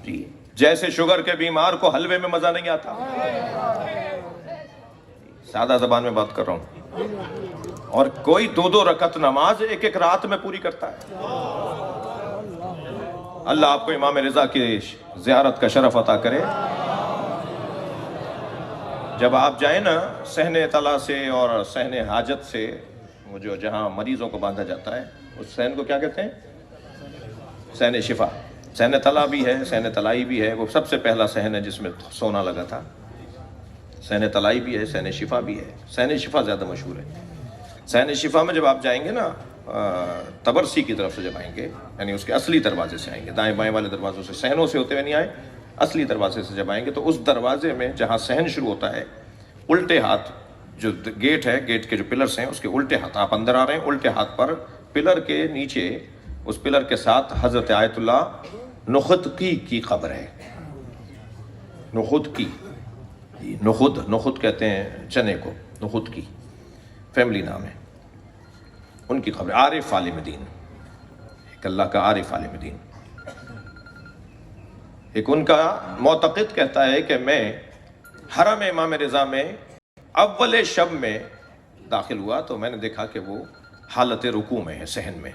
جی، جیسے شوگر کے بیمار کو حلوے میں مزہ نہیں آتا۔ سادہ زبان میں بات کر رہا ہوں۔ اور کوئی 2 رکعت نماز ایک رات میں پوری کرتا ہے۔ اللہ آپ کو امام رضا کی زیارت کا شرف عطا کرے۔ جب آپ جائیں نا صحن طلا سے اور صحن حاجت سے، وہ جو جہاں مریضوں کو باندھا جاتا ہے، اس صحن کو کیا کہتے ہیں؟ صحن شفا۔ صحن طلا بھی ہے، صحن طلائی بھی ہے، وہ سب سے پہلا صحن ہے جس میں سونا لگا تھا۔ صحن طلائی بھی ہے، صحن شفا بھی ہے، صحن شفا زیادہ مشہور ہے۔ صحن شفا میں جب آپ جائیں گے نا تبرسی کی طرف سے جب آئیں گے، یعنی اس کے اصلی دروازے سے آئیں گے، دائیں بائیں والے دروازوں سے، صحنوں سے ہوتے ہوئے نہیں آئے، اصلی دروازے سے جب آئیں گے تو اس دروازے میں جہاں صحن شروع ہوتا ہے، الٹے ہاتھ جو گیٹ ہے، گیٹ کے جو پلرز ہیں اس کے الٹے ہاتھ، آپ اندر آ رہے ہیں، الٹے ہاتھ پر پلر کے نیچے، اس پلر کے ساتھ حضرت آیت اللہ نخدکی کی قبر ہے۔ نخدکی، نخد کہتے ہیں چنے کو، نخدکی فیملی نام ہے ان کی قبر۔ عارف عالم دین، ایک اللہ کا عارف عالم دین، ایک ان کا معتقد کہتا ہے کہ میں حرم امام رضا میں اول شب میں داخل ہوا تو میں نے دیکھا کہ وہ حالت رکوع میں ہے، صحن میں۔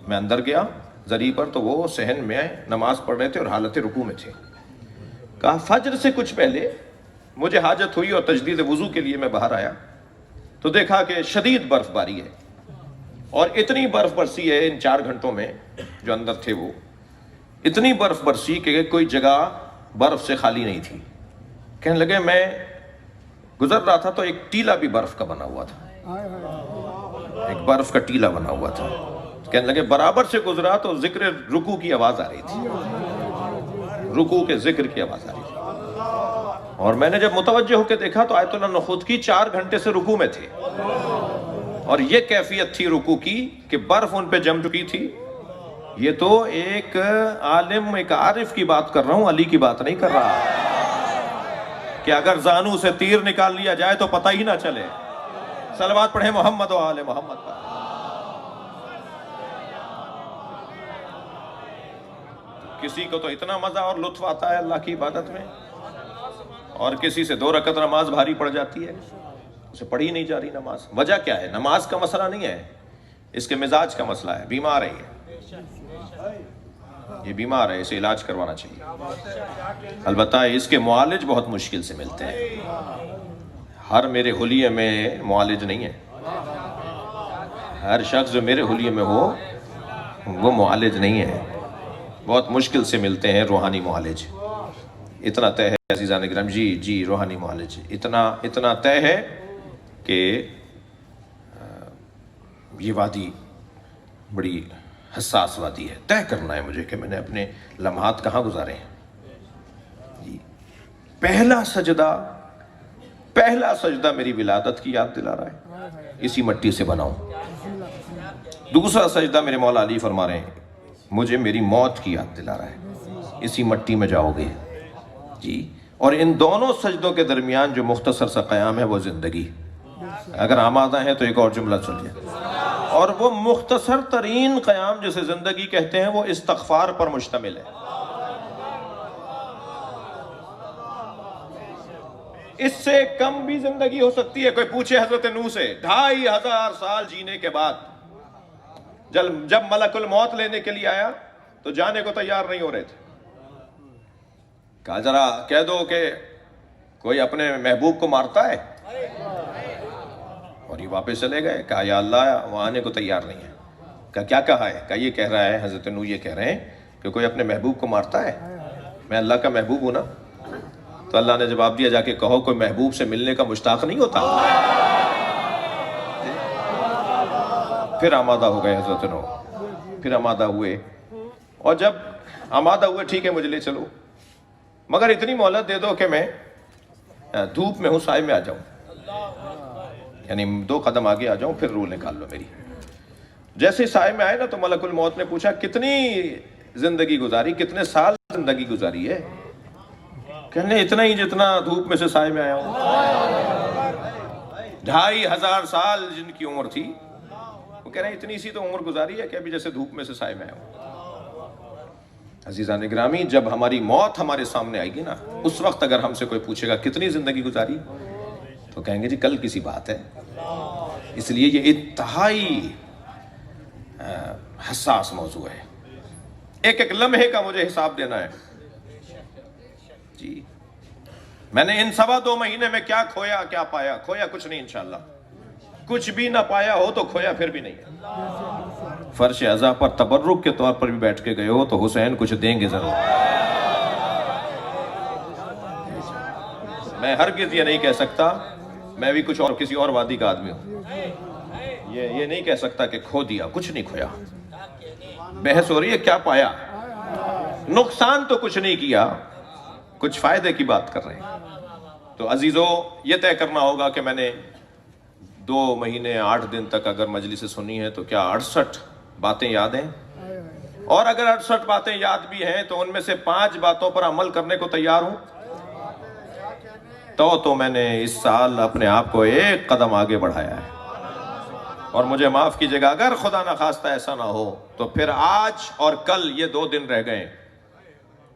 میں اندر گیا ذری پر تو وہ صحن میں نماز پڑھ رہے تھے اور حالت رکوع میں تھے۔ کہا فجر سے کچھ پہلے مجھے حاجت ہوئی اور تجدید وضو کے لیے میں باہر آیا تو دیکھا کہ شدید برف باری ہے، اور اتنی برف برسی ہے ان 4 گھنٹوں میں جو اندر تھے، وہ اتنی برف برسی کہ کوئی جگہ برف سے خالی نہیں تھی۔ کہنے لگے میں گزر رہا تھا تو ایک ٹیلا بھی برف کا بنا ہوا تھا، ایک برف کا ٹیلا بنا ہوا تھا۔ کہنے لگے برابر سے گزرا تو ذکر رکوع کی آواز آ رہی تھی، رکوع کے ذکر کی آواز آ رہی تھی، اور میں نے جب متوجہ ہو کے دیکھا تو آیت اللہ نخود کی 4 گھنٹے سے رکوع میں تھے، اور یہ کیفیت تھی رکوع کی کہ برف ان پہ جم چکی تھی. یہ تو ایک عالم، ایک عارف کی بات کر رہا ہوں، علی کی بات نہیں کر رہا، کہ اگر زانو سے تیر نکال لیا جائے تو پتہ ہی نہ چلے. صلوات پڑھیں محمد و آل محمد پر. کسی کو تو اتنا مزہ اور لطف آتا ہے اللہ کی عبادت میں، اور کسی سے 2 رکعت نماز بھاری پڑ جاتی ہے، اسے پڑھی نہیں جا رہی نماز. وجہ کیا ہے؟ نماز کا مسئلہ نہیں ہے، اس کے مزاج کا مسئلہ ہے. بیمار ہے یہ بیمار ہے، اسے علاج کروانا چاہیے. البتہ اس کے معالج بہت مشکل سے ملتے ہیں. ہر میرے حلیے میں معالج نہیں ہے. ہر شخص جو میرے حلیے میں ہو وہ معالج نہیں ہے. بہت مشکل سے ملتے ہیں روحانی معالج. اتنا طے ہے عزیزان کرام، جی روحانی معالج اتنا طے ہے کہ یہ وادی بڑی حساس وادی ہے. طے کرنا ہے مجھے کہ میں نے اپنے لمحات کہاں گزارے ہیں. جی پہلا سجدہ میری ولادت کی یاد دلا رہا ہے، اسی مٹی سے بناؤں. دوسرا سجدہ میرے مولا علی فرما رہے ہیں مجھے میری موت کی یاد دلا رہا ہے، اسی مٹی میں جاؤ گے. جی اور ان دونوں سجدوں کے درمیان جو مختصر سا قیام ہے وہ زندگی. اگر آمادہ ہیں تو ایک اور جملہ سنیے. اور وہ مختصر ترین قیام جسے زندگی کہتے ہیں وہ استغفار پر مشتمل ہے. اس سے کم بھی زندگی ہو سکتی ہے. کوئی پوچھے حضرت نوح سے 2500 سال جینے کے بعد جب ملک الموت لینے کے لیے آیا تو جانے کو تیار نہیں ہو رہے تھے. کہا ذرا کہہ دو کہ کوئی اپنے محبوب کو مارتا ہے، اور یہ واپس چلے گئے. کہا یا اللہ وہ آنے کو تیار نہیں ہے. کہا کیا کہا ہے؟ کہا یہ کہہ رہا ہے حضرت نوح یہ کہہ رہے ہیں کہ کوئی اپنے محبوب کو مارتا ہے. میں اللہ کا محبوب ہوں نا. تو اللہ نے جواب دیا جا کے کہو کوئی محبوب سے ملنے کا مشتاق نہیں ہوتا. پھر آمادہ ہو گئے حضرت نوح، پھر آمادہ ہوئے، اور جب آمادہ ہوئے ٹھیک ہے مجھے لے چلو، مگر اتنی مہلت دے دو کہ میں دھوپ میں ہوں سائے میں آ جاؤں، یعنی 2 قدم آگے آ جاؤں، پھر روح نکال لو میری. جیسے سائے میں آئے نا تو ملک الموت نے پوچھا کتنی زندگی گزاری، کتنے سال زندگی گزاری ہے؟ کہنے اتنا ہی جتنا دھوپ میں سے سائے میں آیا ہوں. 2500 سال جن کی عمر تھی، وہ کہہ رہے ہیں اتنی سی تو عمر گزاری ہے کہ ابھی جیسے دھوپ میں سے سائے میں آیا ہوں. عزیزان گرامی جب ہماری موت ہمارے سامنے آئے گی نا، اس وقت اگر ہم سے کوئی پوچھے گا کتنی زندگی گزاری تو کہیں گے جی کل کسی بات ہے. اس لیے یہ انتہائی حساس موضوع ہے. ایک لمحے کا مجھے حساب دینا ہے. جی میں نے ان 2.25 مہینے میں کیا کھویا کیا پایا؟ کھویا کچھ نہیں انشاءاللہ. کچھ بھی نہ پایا ہو تو کھویا پھر بھی نہیں ہے. فرش عزا پر تبرک کے طور پر بھی بیٹھ کے گئے ہو تو حسین کچھ دیں گے ضرور. میں ہرگز یہ نہیں کہہ سکتا میں بھی کچھ اور کسی اور وادی کا آدمی ہوں. یہ نہیں کہہ سکتا کہ کھو دیا، کچھ نہیں کھویا. بحث ہو رہی ہے کیا پایا. نقصان تو کچھ نہیں کیا، کچھ فائدے کی بات کر رہے ہیں. تو عزیزو یہ طے کرنا ہوگا کہ میں نے 2 مہینے 8 دن تک اگر مجلس سنی ہے تو کیا 68 باتیں یاد ہیں؟ اور اگر 68 باتیں یاد بھی ہیں تو ان میں سے 5 باتوں پر عمل کرنے کو تیار ہوں تو میں نے اس سال اپنے آپ کو 1 قدم آگے بڑھایا ہے. اور مجھے معاف کیجیے گا اگر خدا نخواستہ ایسا نہ ہو تو پھر آج اور کل یہ 2 دن رہ گئے.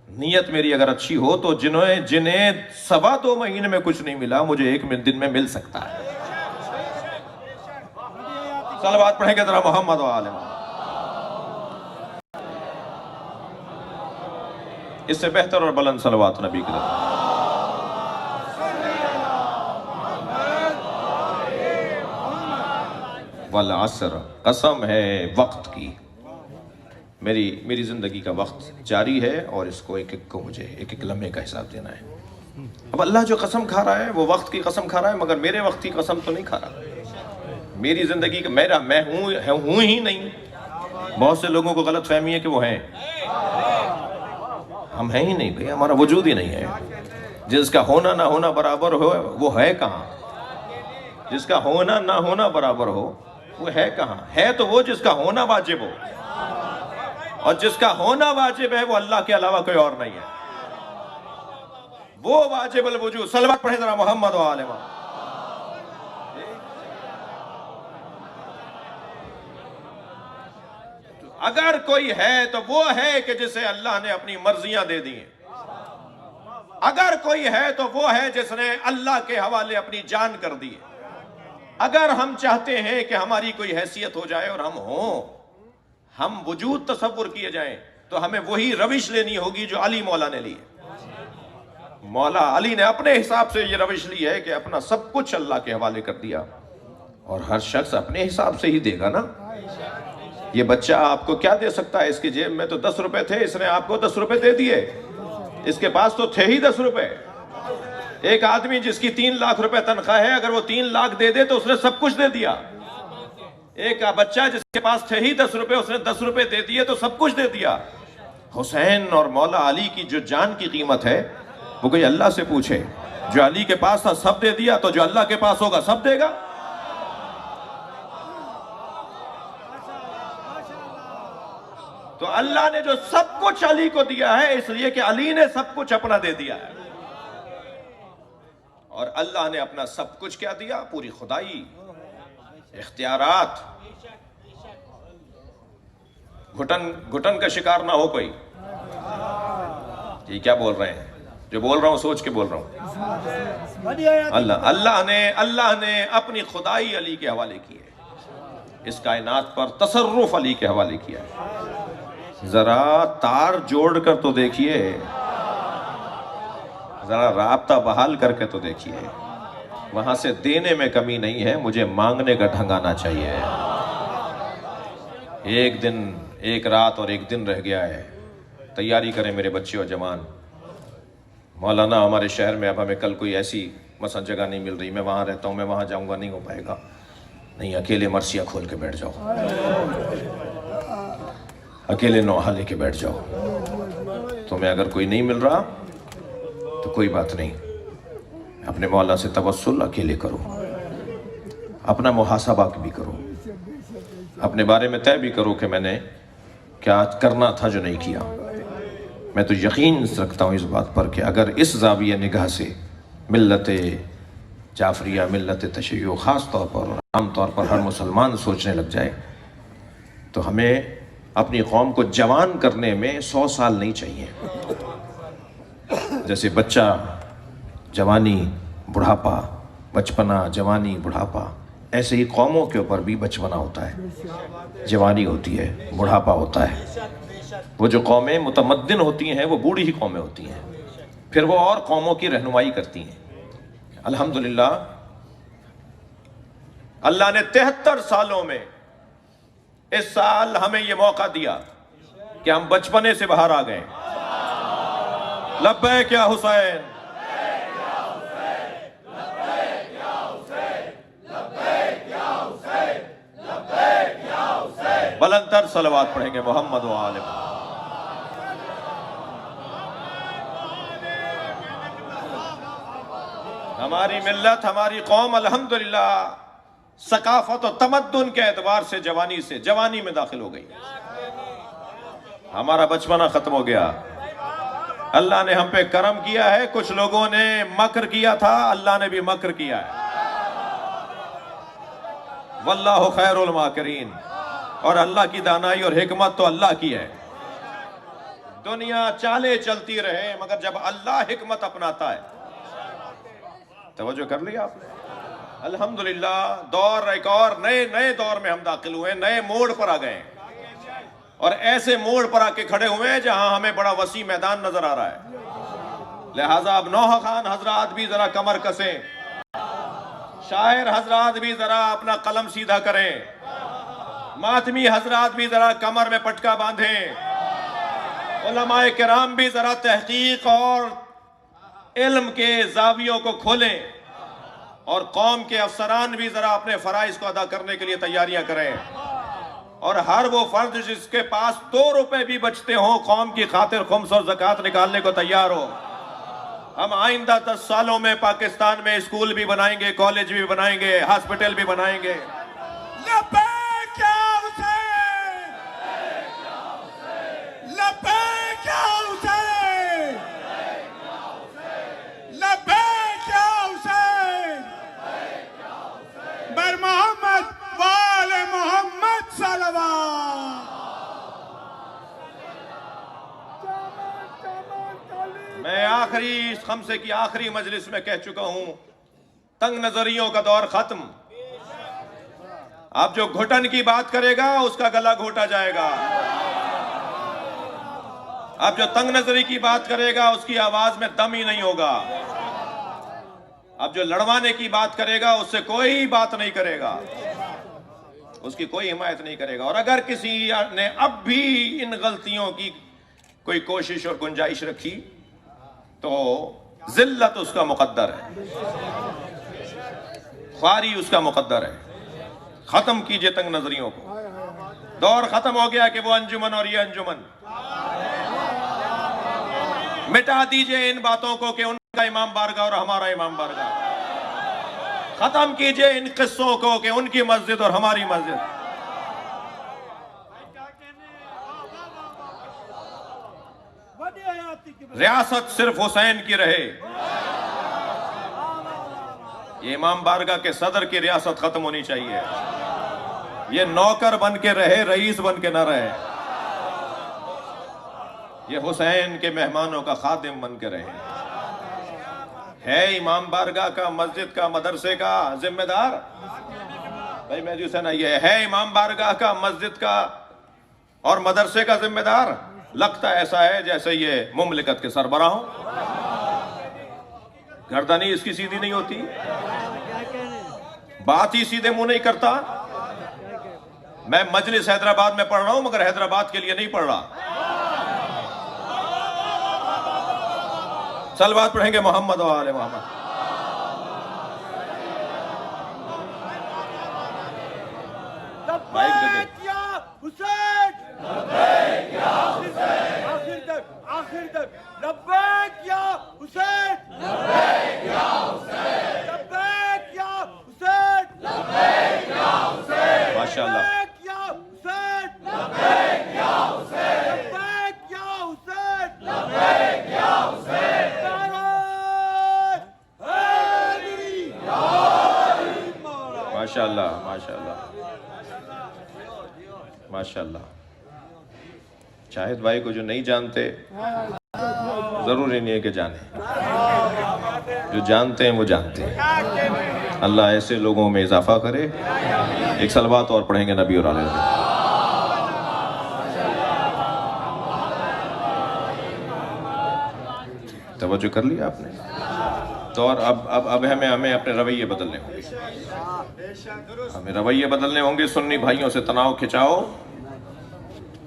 نیت میری اگر اچھی ہو تو جنہیں 2.25 مہینے میں کچھ نہیں ملا مجھے 1 دن میں مل سکتا ہے. صلوات پڑھیں گے ذرا محمد و آل محمد. اس سے بہتر اور بلند صلوات نبی کی طرف. والعصر قسم ہے وقت کی. میری زندگی کا وقت جاری ہے اور اس کو ایک کو مجھے ایک لمحے کا حساب دینا ہے. اب اللہ جو قسم کھا رہا ہے وہ وقت کی قسم کھا رہا ہے، مگر میرے وقت کی قسم تو نہیں کھا رہا. میری زندگی کا میں ہوں ہی نہیں. بہت سے لوگوں کو غلط فہمی ہے کہ وہ ہیں. ہم ہیں ہی نہیں بھئی، ہمارا وجود ہی نہیں ہے. جس کا ہونا نہ ہونا برابر ہو وہ ہے کہاں؟ جس کا ہونا نہ ہونا برابر ہو وہ ہے کہاں؟ ہے تو وہ جس کا ہونا واجب ہو، اور جس کا ہونا واجب ہے وہ اللہ کے علاوہ کوئی اور نہیں ہے، وہ واجب الوجود۔ صلوات پڑھیں ذرا محمد و آل محمد۔ اگر کوئی ہے تو وہ ہے کہ جسے اللہ نے اپنی مرضیاں دے دی ہیں، اگر کوئی ہے تو وہ ہے جس نے اللہ کے حوالے اپنی جان کر دی ہے۔ اگر ہم چاہتے ہیں کہ ہماری کوئی حیثیت ہو جائے اور ہم ہوں، ہم وجود تصور کیے جائیں، تو ہمیں وہی روش لینی ہوگی جو علی مولا نے لی ہے۔ مولا علی نے اپنے حساب سے یہ روش لی ہے کہ اپنا سب کچھ اللہ کے حوالے کر دیا، اور ہر شخص اپنے حساب سے ہی دے گا نا۔ یہ بچہ آپ کو کیا دے سکتا ہے؟ اس کی جیب میں تو 10 روپے تھے، اس نے آپ کو 10 روپے دے دیے، اس کے پاس تو تھے ہی 10 روپے۔ ایک آدمی جس کی 3 لاکھ روپے تنخواہ ہے، اگر وہ 3 لاکھ دے دے تو اس نے سب کچھ دے دیا۔ ایک بچہ جس کے پاس تھے ہی 10 روپے، اس نے 10 روپے دے دیے تو سب کچھ دے دیا۔ حسین اور مولا علی کی جو جان کی قیمت ہے وہ کوئی اللہ سے پوچھے، جو علی کے پاس تھا سب دے دیا، تو جو اللہ کے پاس ہوگا سب دے گا۔ تو اللہ نے جو سب کچھ علی کو دیا ہے اس لیے کہ علی نے سب کچھ اپنا دے دیا ہے، اور اللہ نے اپنا سب کچھ کیا دیا؟ پوری خدائی، اختیارات۔ گھٹن کا شکار نہ ہو کوئی۔ یہ کیا بول رہے ہیں؟ جو بول رہا ہوں سوچ کے بول رہا ہوں۔ اللہ نے اپنی خدائی علی کے حوالے کی ہے، اس کائنات پر تصرف علی کے حوالے کیا ہے۔ ذرا تار جوڑ کر تو دیکھیے، ذرا رابطہ بحال کر کے تو دیکھیے، وہاں سے دینے میں کمی نہیں ہے، مجھے مانگنے کا ڈھنگ آنا چاہیے۔ ایک دن، ایک رات اور ایک دن رہ گیا ہے، تیاری کریں میرے بچے اور جوان۔ مولانا ہمارے شہر میں اب ہمیں کل کوئی ایسی مثلا جگہ نہیں مل رہی، میں وہاں رہتا ہوں، میں وہاں جاؤں گا، نہیں ہو پائے گا۔ نہیں، اکیلے مرثیہ کھول کے بیٹھ جاؤ، اکیلے نوحہ لے کے بیٹھ جاؤ۔ تمہیں اگر کوئی نہیں مل رہا تو کوئی بات نہیں، اپنے مولا سے توسل اکیلے کرو، اپنا محاسبہ بھی کرو، اپنے بارے میں طے بھی کرو کہ میں نے کیا کرنا تھا جو نہیں کیا۔ میں تو یقین رکھتا ہوں اس بات پر کہ اگر اس زاویہ نگاہ سے ملت جعفریہ، ملت تشیع، خاص طور پر عام طور پر ہر مسلمان سوچنے لگ جائے تو ہمیں اپنی قوم کو جوان کرنے میں 100 سال نہیں چاہیے۔ جیسے بچہ، جوانی، بڑھاپا، بچپنا، جوانی، بڑھاپا، ایسے ہی قوموں کے اوپر بھی بچپنا ہوتا ہے، جوانی ہوتی ہے، بڑھاپا ہوتا ہے۔ وہ جو قومیں متمدن ہوتی ہیں وہ بوڑھی ہی قومیں ہوتی ہیں، پھر وہ اور قوموں کی رہنمائی کرتی ہیں۔ الحمدللہ اللہ نے 73 سالوں میں اس سال ہمیں یہ موقع دیا کہ ہم بچپنے سے باہر آ گئے۔ لبیک یا حسین، بلند تر صلوات پڑھیں گے محمد و آل محمد۔ ہماری ملت، ہماری قوم الحمدللہ ثقافت و تمدن کے اعتبار سے جوانی میں داخل ہو گئی۔ ہمارا بچپنا ختم ہو گیا۔ اللہ نے ہم پہ کرم کیا ہے، کچھ لوگوں نے مکر کیا تھا، اللہ نے بھی مکر کیا ہے۔ واللہ خیر الماکرین، اور اللہ کی دانائی اور حکمت تو اللہ کی ہے۔ دنیا چالیں چلتی رہے مگر جب اللہ حکمت اپناتا ہے، توجہ کر لیا آپ نے؟ الحمدللہ دور ایک اور نئے دور میں ہم داخل ہوئے، نئے موڑ پر آ گئے، اور ایسے موڑ پر آ کے کھڑے ہوئے ہیں جہاں ہمیں بڑا وسیع میدان نظر آ رہا ہے۔ لہٰذا اب نوحہ خان حضرات بھی ذرا کمر کسیں، شاعر حضرات بھی ذرا اپنا قلم سیدھا کریں، ماتمی حضرات بھی ذرا کمر میں پٹکا باندھیں، علماء کرام بھی ذرا تحقیق اور علم کے زاویوں کو کھولیں، اور قوم کے افسران بھی ذرا اپنے فرائض کو ادا کرنے کے لیے تیاریاں کریں، اور ہر وہ فرد جس کے پاس 2 روپے بھی بچتے ہوں قوم کی خاطر خمس اور زکوٰۃ نکالنے کو تیار ہو۔ ہم آئندہ 10 سالوں میں پاکستان میں اسکول بھی بنائیں گے، کالج بھی بنائیں گے، ہاسپٹل بھی بنائیں گے۔ لبیک یا حسین، لبیک یا حسین، لبیک یا حسین، بر محمد وآل محمد صلوات۔ میں آخری اس خمسے کی آخری مجلس میں کہہ چکا ہوں، تنگ نظریوں کا دور ختم۔ اب جو گھٹن کی بات کرے گا اس کا گلا گھوٹا جائے گا، اب جو تنگ نظری کی بات کرے گا اس کی آواز میں دم ہی نہیں ہوگا، اب جو لڑوانے کی بات کرے گا اس سے کوئی بات نہیں کرے گا، اس کی کوئی حمایت نہیں کرے گا۔ اور اگر کسی نے اب بھی ان غلطیوں کی کوئی کوشش اور گنجائش رکھی تو ذلت اس کا مقدر ہے، خواری اس کا مقدر ہے۔ ختم کیجئے تنگ نظریوں کو، دور ختم ہو گیا کہ وہ انجمن اور یہ انجمن۔ مٹا دیجئے ان باتوں کو کہ ان کا امام بارگاہ اور ہمارا امام بارگاہ، ختم کیجئے ان قصوں کو کہ ان کی مسجد اور ہماری مسجد۔ ریاست صرف حسین کی رہے، یہ امام بارگاہ کے صدر کی ریاست ختم ہونی چاہیے، یہ نوکر بن کے رہے، رئیس بن کے نہ رہے، یہ حسین کے مہمانوں کا خادم بن کے رہے۔ ہے امام بارگاہ کا، مسجد کا، مدرسے کا ذمہ دار بھائی مہدی حسین، یہ ہے امام بارگاہ کا، مسجد کا اور مدرسے کا ذمہ دار؟ لگتا ایسا ہے جیسے یہ مملکت کے سربراہ ہوں، گردنی اس کی سیدھی نہیں ہوتی، بات ہی سیدھے منہ نہیں کرتا۔ میں مجلس حیدرآباد میں پڑھ رہا ہوں مگر حیدرآباد کے لیے نہیں پڑھ رہا۔ صلوات پڑھیں گے محمد و آل محمد۔ لبیک یا حسین، لبیک یا حسین، آخر تک، آخر تک، لبیک یا حسین، لبیک یا حسین، لبیک یا حسین، لبیک یا حسین، ماشاءاللہ، لبیک یا حسین، لبیک یا حسین، لبیک یا حسین، لبیک یا حسین، نعرہ حیدری، ماشاءاللہ، ماشاءاللہ، ماشاءاللہ۔ شاہد بھائی کو جو نہیں جانتے ضروری نہیں ہے کہ جانیں، جو جانتے ہیں وہ جانتے ہیں۔ اللہ ایسے لوگوں میں اضافہ کرے۔ ایک صلوات اور پڑھیں گے نبی اور آل نبی۔ توجہ کر لیا آپ نے؟ تو اور اب ہمیں اپنے رویے بدلنے ہوں گے، ہمیں رویے بدلنے ہوں گے۔ سنی بھائیوں سے تناؤ کھچاؤ،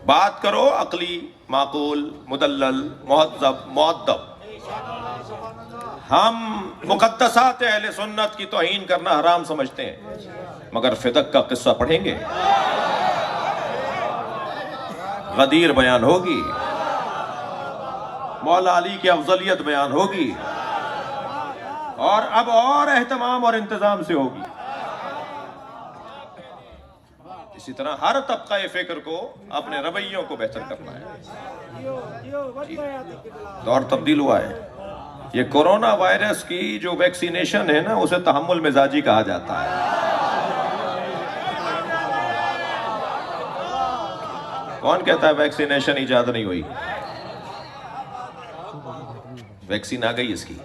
بات کرو عقلی، معقول، مدلل، مہذب، مؤدب۔ ہم مقدسات اہل سنت کی توہین کرنا حرام سمجھتے ہیں، مگر فدق کا قصہ پڑھیں گے، غدیر بیان ہوگی، مولا علی کی افضلیت بیان ہوگی، اور اب اور اہتمام اور انتظام سے ہوگی۔ اسی طرح ہر طبقہ فکر کو اپنے رویوں کو بہتر کرنا ہے۔ دور تبدیل ہوا ہے۔ یہ کورونا وائرس کی جو ویکسینیشن ہے نا، اسے تحمل مزاجی کہا جاتا ہے۔ کون کہتا ہے ویکسینیشن ایجاد نہیں ہوئی؟ ویکسین آ گئی اس کی،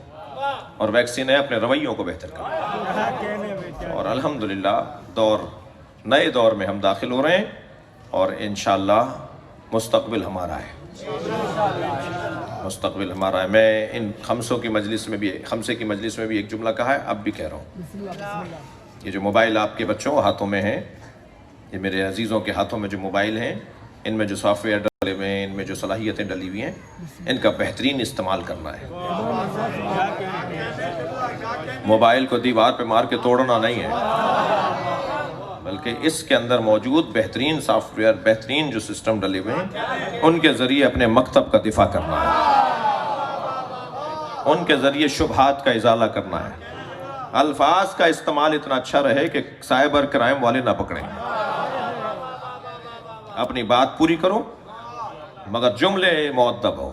اور ویکسین ہے اپنے رویوں کو بہتر کرنا۔ اور الحمدللہ نئے دور میں ہم داخل ہو رہے ہیں، اور انشاءاللہ مستقبل ہمارا ہے، مستقبل ہمارا ہے۔ میں ان خمسے کی مجلس میں بھی ایک جملہ کہا ہے، اب بھی کہہ رہا ہوں۔ یہ جو موبائل آپ کے بچوں ہاتھوں میں ہیں، یہ میرے عزیزوں کے ہاتھوں میں جو موبائل ہیں، ان میں جو سافٹ ویئر ڈلے ہوئے ہیں، ان میں جو صلاحیتیں ڈلی ہوئی ہیں، ان کا بہترین استعمال کرنا ہے۔ موبائل کو دیوار پہ مار کے توڑنا نہیں ہے، بلکہ اس کے اندر موجود بہترین سافٹ ویئر، بہترین جو سسٹم ڈلے ہوئے ہیں، ان کے ذریعے اپنے مکتب کا دفاع کرنا ہے۔ ان کے ذریعے شبہات کا ازالہ کرنا ہے. الفاظ کا استعمال اتنا اچھا رہے کہ سائبر کرائم والے نہ پکڑیں. اپنی بات پوری کرو مگر جملے مؤدب ہو،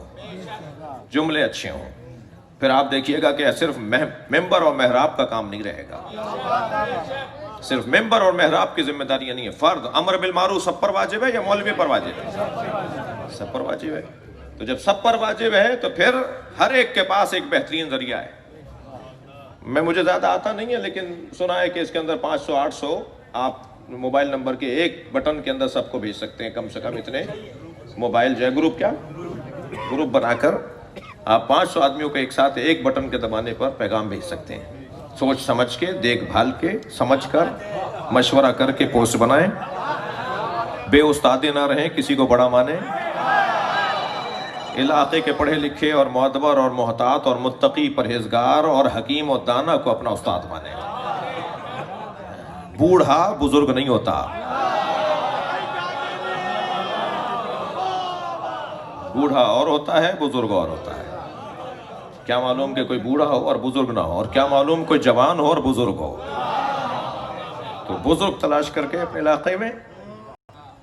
جملے اچھے ہوں. پھر آپ دیکھیے گا کہ صرف ممبر اور محراب کا کام نہیں رہے گا. صرف ممبر اور محراب کی ذمہ داریاں نہیں ہے. فرض امر بالمعروف سب پر واجب ہے یا مولوی پر واجب ہے؟ سب پر واجب ہے. تو جب سب پر واجب ہے تو پھر ہر ایک کے پاس ایک بہترین ذریعہ ہے. مجھے زیادہ آتا نہیں ہے لیکن سنا ہے کہ اس کے اندر 500-800 آپ موبائل نمبر کے ایک بٹن کے اندر سب کو بھیج سکتے ہیں. کم سے کم اتنے موبائل جو ہے گروپ بنا کر آپ 500 آدمیوں کو ایک ساتھ ایک بٹن کے دبانے پر پیغام بھیج سکتے ہیں. سوچ سمجھ کے، دیکھ بھال کے، سمجھ کر، مشورہ کر کے پوسٹ بنائیں. بے استادے نہ رہیں، کسی کو بڑا مانیں. علاقے کے پڑھے لکھے اور معتبر اور محتاط اور متقی پرہیزگار اور حکیم اور دانا کو اپنا استاد مانیں. بوڑھا بزرگ نہیں ہوتا. بوڑھا اور ہوتا ہے، بزرگ اور ہوتا ہے. کیا معلوم کہ کوئی بوڑھا ہو اور بزرگ نہ ہو، اور کیا معلوم کوئی جوان ہو اور بزرگ ہو. تو بزرگ تلاش کر کے اپنے علاقے میں،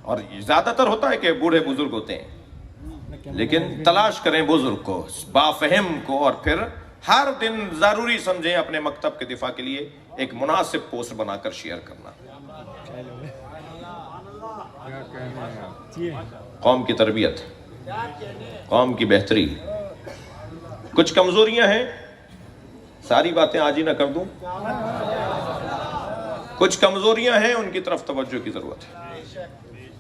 اور زیادہ تر ہوتا ہے کہ بوڑھے بزرگ ہوتے ہیں، لیکن تلاش کریں بزرگ کو، بافہم کو، اور پھر ہر دن ضروری سمجھیں اپنے مکتب کے دفاع کے لیے ایک مناسب پوسٹ بنا کر شیئر کرنا. قوم کی تربیت، قوم کی بہتری. کچھ کمزوریاں ہیں، ساری باتیں آج ہی نہ کر دوں. کچھ کمزوریاں ہیں، ان کی طرف توجہ کی ضرورت ہے.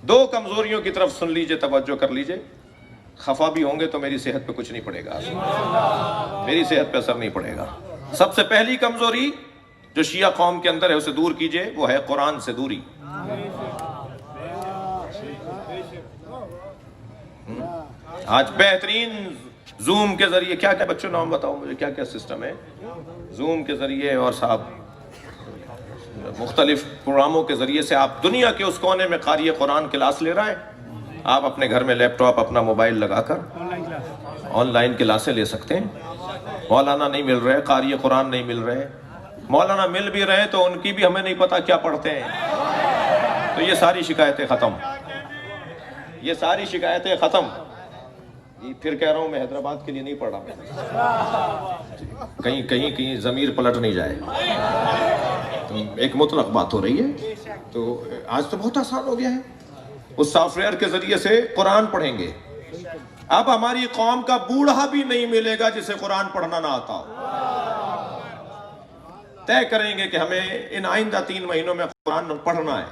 2 کمزوریوں کی طرف سن لیجئے، توجہ کر لیجئے. خفا بھی ہوں گے تو میری صحت پہ کچھ نہیں پڑے گا، میری صحت پہ اثر نہیں پڑے گا. سب سے پہلی کمزوری جو شیعہ قوم کے اندر ہے اسے دور کیجئے، وہ ہے قرآن سے دوری. آج بہترین زوم کے ذریعے کیا کیا، بچوں نام بتاؤ مجھے، کیا کیا سسٹم ہے زوم کے ذریعے، اور صاحب مختلف پروگراموں کے ذریعے سے آپ دنیا کے اس کونے میں قاری قرآن کلاس لے رہے ہیں. آپ اپنے گھر میں لیپ ٹاپ، اپنا موبائل لگا کر آن لائن کلاسیں لے سکتے ہیں. مولانا نہیں مل رہے، قاری قرآن نہیں مل رہے. مولانا مل بھی رہے تو ان کی بھی ہمیں نہیں پتا کیا پڑھتے ہیں. تو یہ ساری شکایتیں ختم، یہ ساری شکایتیں ختم. پھر کہہ رہا ہوں میں حیدرآباد کے لیے نہیں پڑھ رہا، کہیں ضمیر پلٹ نہیں جائے. ایک مطلق بات ہو رہی ہے. تو آج تو بہت آسان ہو گیا ہے، اس سافٹ ویئر کے ذریعے سے قرآن پڑھیں گے. اب ہماری قوم کا بوڑھا بھی نہیں ملے گا جسے قرآن پڑھنا نہ آتا ہو. طے کریں گے کہ ہمیں ان آئندہ 3 مہینوں میں قرآن پڑھنا ہے.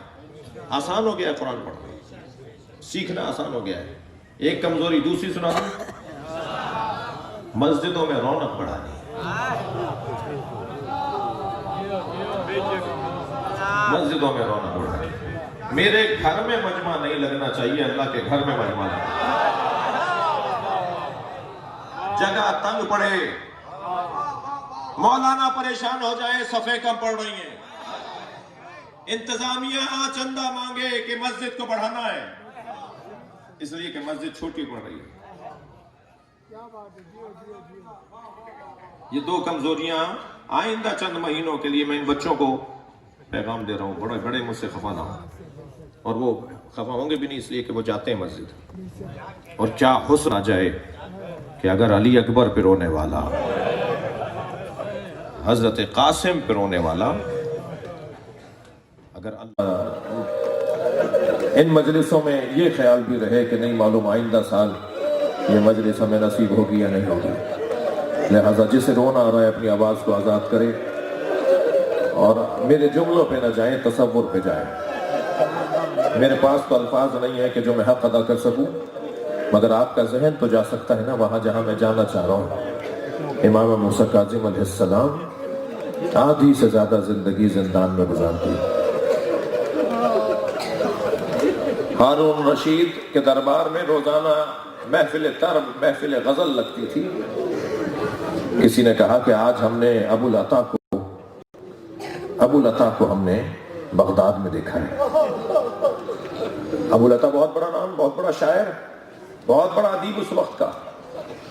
آسان ہو گیا ہے قرآن پڑھنا، سیکھنا آسان ہو گیا ہے. ایک کمزوری دوسری سنا دوں، مسجدوں میں رونق بڑھانی. مسجدوں میں رونق بڑھانی. میرے گھر میں مجمع نہیں لگنا چاہیے، اللہ کے گھر میں مجمع لگنا. جگہ تنگ پڑے، مولانا پریشان ہو جائے، صفحے کم پڑھ رہی ہیں، انتظامیہ چندہ مانگے کہ مسجد کو بڑھانا ہے، اس لیے کہ مسجد چھوٹی پڑ رہی ہے. یہ 2 کمزوریاں آئندہ چند مہینوں کے لیے میں ان بچوں کو پیغام دے رہا ہوں. بڑے مجھ سے خفا نہ ہوں، اور وہ خفا ہوں گے بھی نہیں، اس لیے کہ وہ جاتے ہیں مسجد. اور کیا حسن آ جائے کہ اگر علی اکبر پہ رونے والا، حضرت قاسم پہ رونے والا، اگر ان مجلسوں میں یہ خیال بھی رہے کہ نہیں معلوم آئندہ سال یہ مجلس ہمیں نصیب ہوگی یا نہیں ہوگی، لہذا جسے رونا آ رہا ہے اپنی آواز کو آزاد کرے، اور میرے جملوں پہ نہ جائیں، تصور پہ جائیں. میرے پاس تو الفاظ نہیں ہے کہ جو میں حق ادا کر سکوں، مگر آپ کا ذہن تو جا سکتا ہے نا وہاں جہاں میں جانا چاہ رہا ہوں. امام موسیٰ کاظم علیہ السلام آدھی سے زیادہ زندگی زندان میں گزارتی. ہارون رشید کے دربار میں روزانہ محفل طرب، محفل غزل لگتی تھی. کسی نے کہا کہ آج ہم نے ابو العطا کو ہم نے بغداد میں دیکھا ہے. ابو العطا بہت بڑا نام، بہت بڑا شاعر، بہت بڑا ادیب اس وقت کا.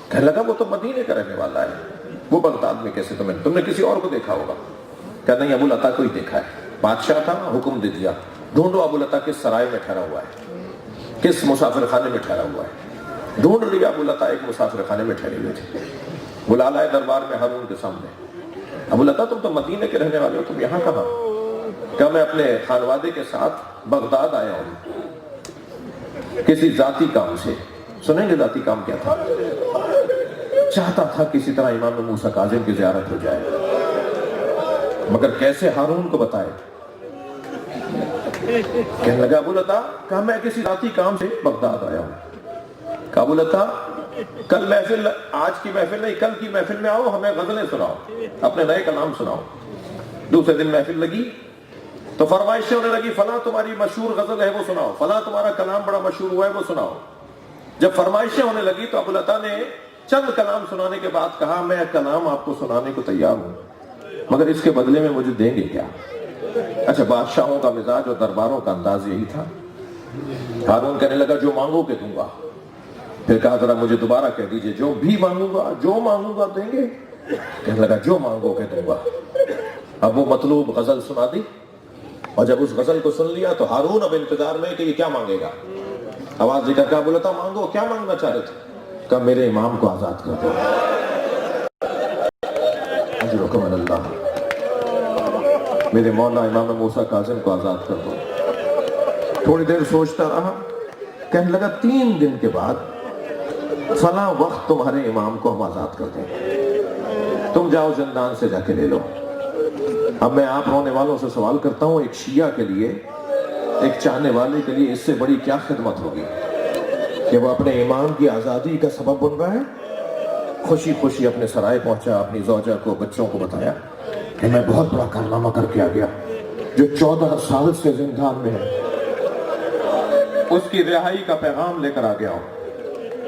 کہنے لگا وہ تو مدینے کا رہنے والا ہے. وہ بغداد میں کیسے تم نے کسی اور کو دیکھا ہوگا؟ کہا نہیں، ابو العطا کو ہی دیکھا ہے۔ بادشاہ تھا، حکم دے دیا ڈھونڈو ابو العطا کس سرائے میں ٹھہرا ہوا ہے، کس مسافر خانے میں ٹھہرا ہوا ہے۔ ڈھونڈ لیا، ابو العطا ایک مسافر خانے میں ٹھہرے ہوئے تھے۔ بلا لائے دربار میں ہارون کے سامنے، ابو العطا تم تو مدینے کے رہنے والے ہو، تم یہاں کہاں؟ کہ میں اپنے خانوادے کے ساتھ بغداد آیا ہوں کسی ذاتی کام سے۔ سنیں گے ذاتی کام کیا تھا؟ چاہتا تھا کسی طرح امام موسیٰ کاظم کی زیارت ہو جائے، مگر کیسے ہارون کو بتائے؟ کہنے لگا ابو العطا، کہا میں کسی ذاتی کام سے بغداد آیا ہوں۔ کہا ابو العطا کل محفل، آج کی محفل نہیں، کل کی محفل میں آؤ، ہمیں غزلیں سناؤ، اپنے نئے کلام سناؤ۔ دوسرے دن محفل لگی تو فرمائشیں ہونے لگی، فلاں تمہاری مشہور غزل ہے وہ سناؤ، فلاں تمہارا کلام بڑا مشہور ہوا ہے وہ سناؤ۔ جب فرمائشیں ہونے لگی تو ابو العطا نے چند کلام سنانے کے بعد کہا میں کلام آپ کو سنانے کو تیار ہوں، مگر اس کے بدلے میں مجھے دیں گے کیا؟ اچھا، بادشاہوں کا مزاج اور درباروں کا انداز یہی تھا۔ ہارون کہنے لگا جو مانگو کہ دوں گا۔ پھر کہا ذرا مجھے دوبارہ کہہ دیجئے، جو بھی مانگوں گا، جو مانگوں گا دیں گے؟ کہنے لگا جو مانگو کہ دوں گا۔ اب وہ مطلوب غزل سنا دی، اور جب اس غزل کو سن لیا تو ہارون اب انتظار میں کہ یہ کیا مانگے گا۔ آواز دے کر کہا ابو العطا مانگو، کیا مانگنا چاہ رہے تھے؟ کہا میرے امام کو آزاد کر دو۔ اجرکم اللہ، میرے مولا امام موسیٰ کاظم کو آزاد کر دو۔ تھوڑی دیر سوچتا رہا، کہنے لگا 3 دن کے بعد فلاں وقت تمہارے امام کو ہم آزاد کر دیں گے، تم جاؤ زندان سے جا کے لے لو۔ اب میں آپ رونے والوں سے سوال کرتا ہوں، ایک شیعہ کے لیے، ایک چاہنے والے کے لیے اس سے بڑی کیا خدمت ہوگی کہ وہ اپنے امام کی آزادی کا سبب بن رہا ہے؟ خوشی خوشی اپنے سرائے پہنچا، اپنی زوجہ کو، بچوں کو بتایا کہ میں بہت بڑا کارنامہ کر کے آ گیا، جو 14 سال سے زندان میں ہے اس کی رہائی کا پیغام لے کر آ گیا ہوں۔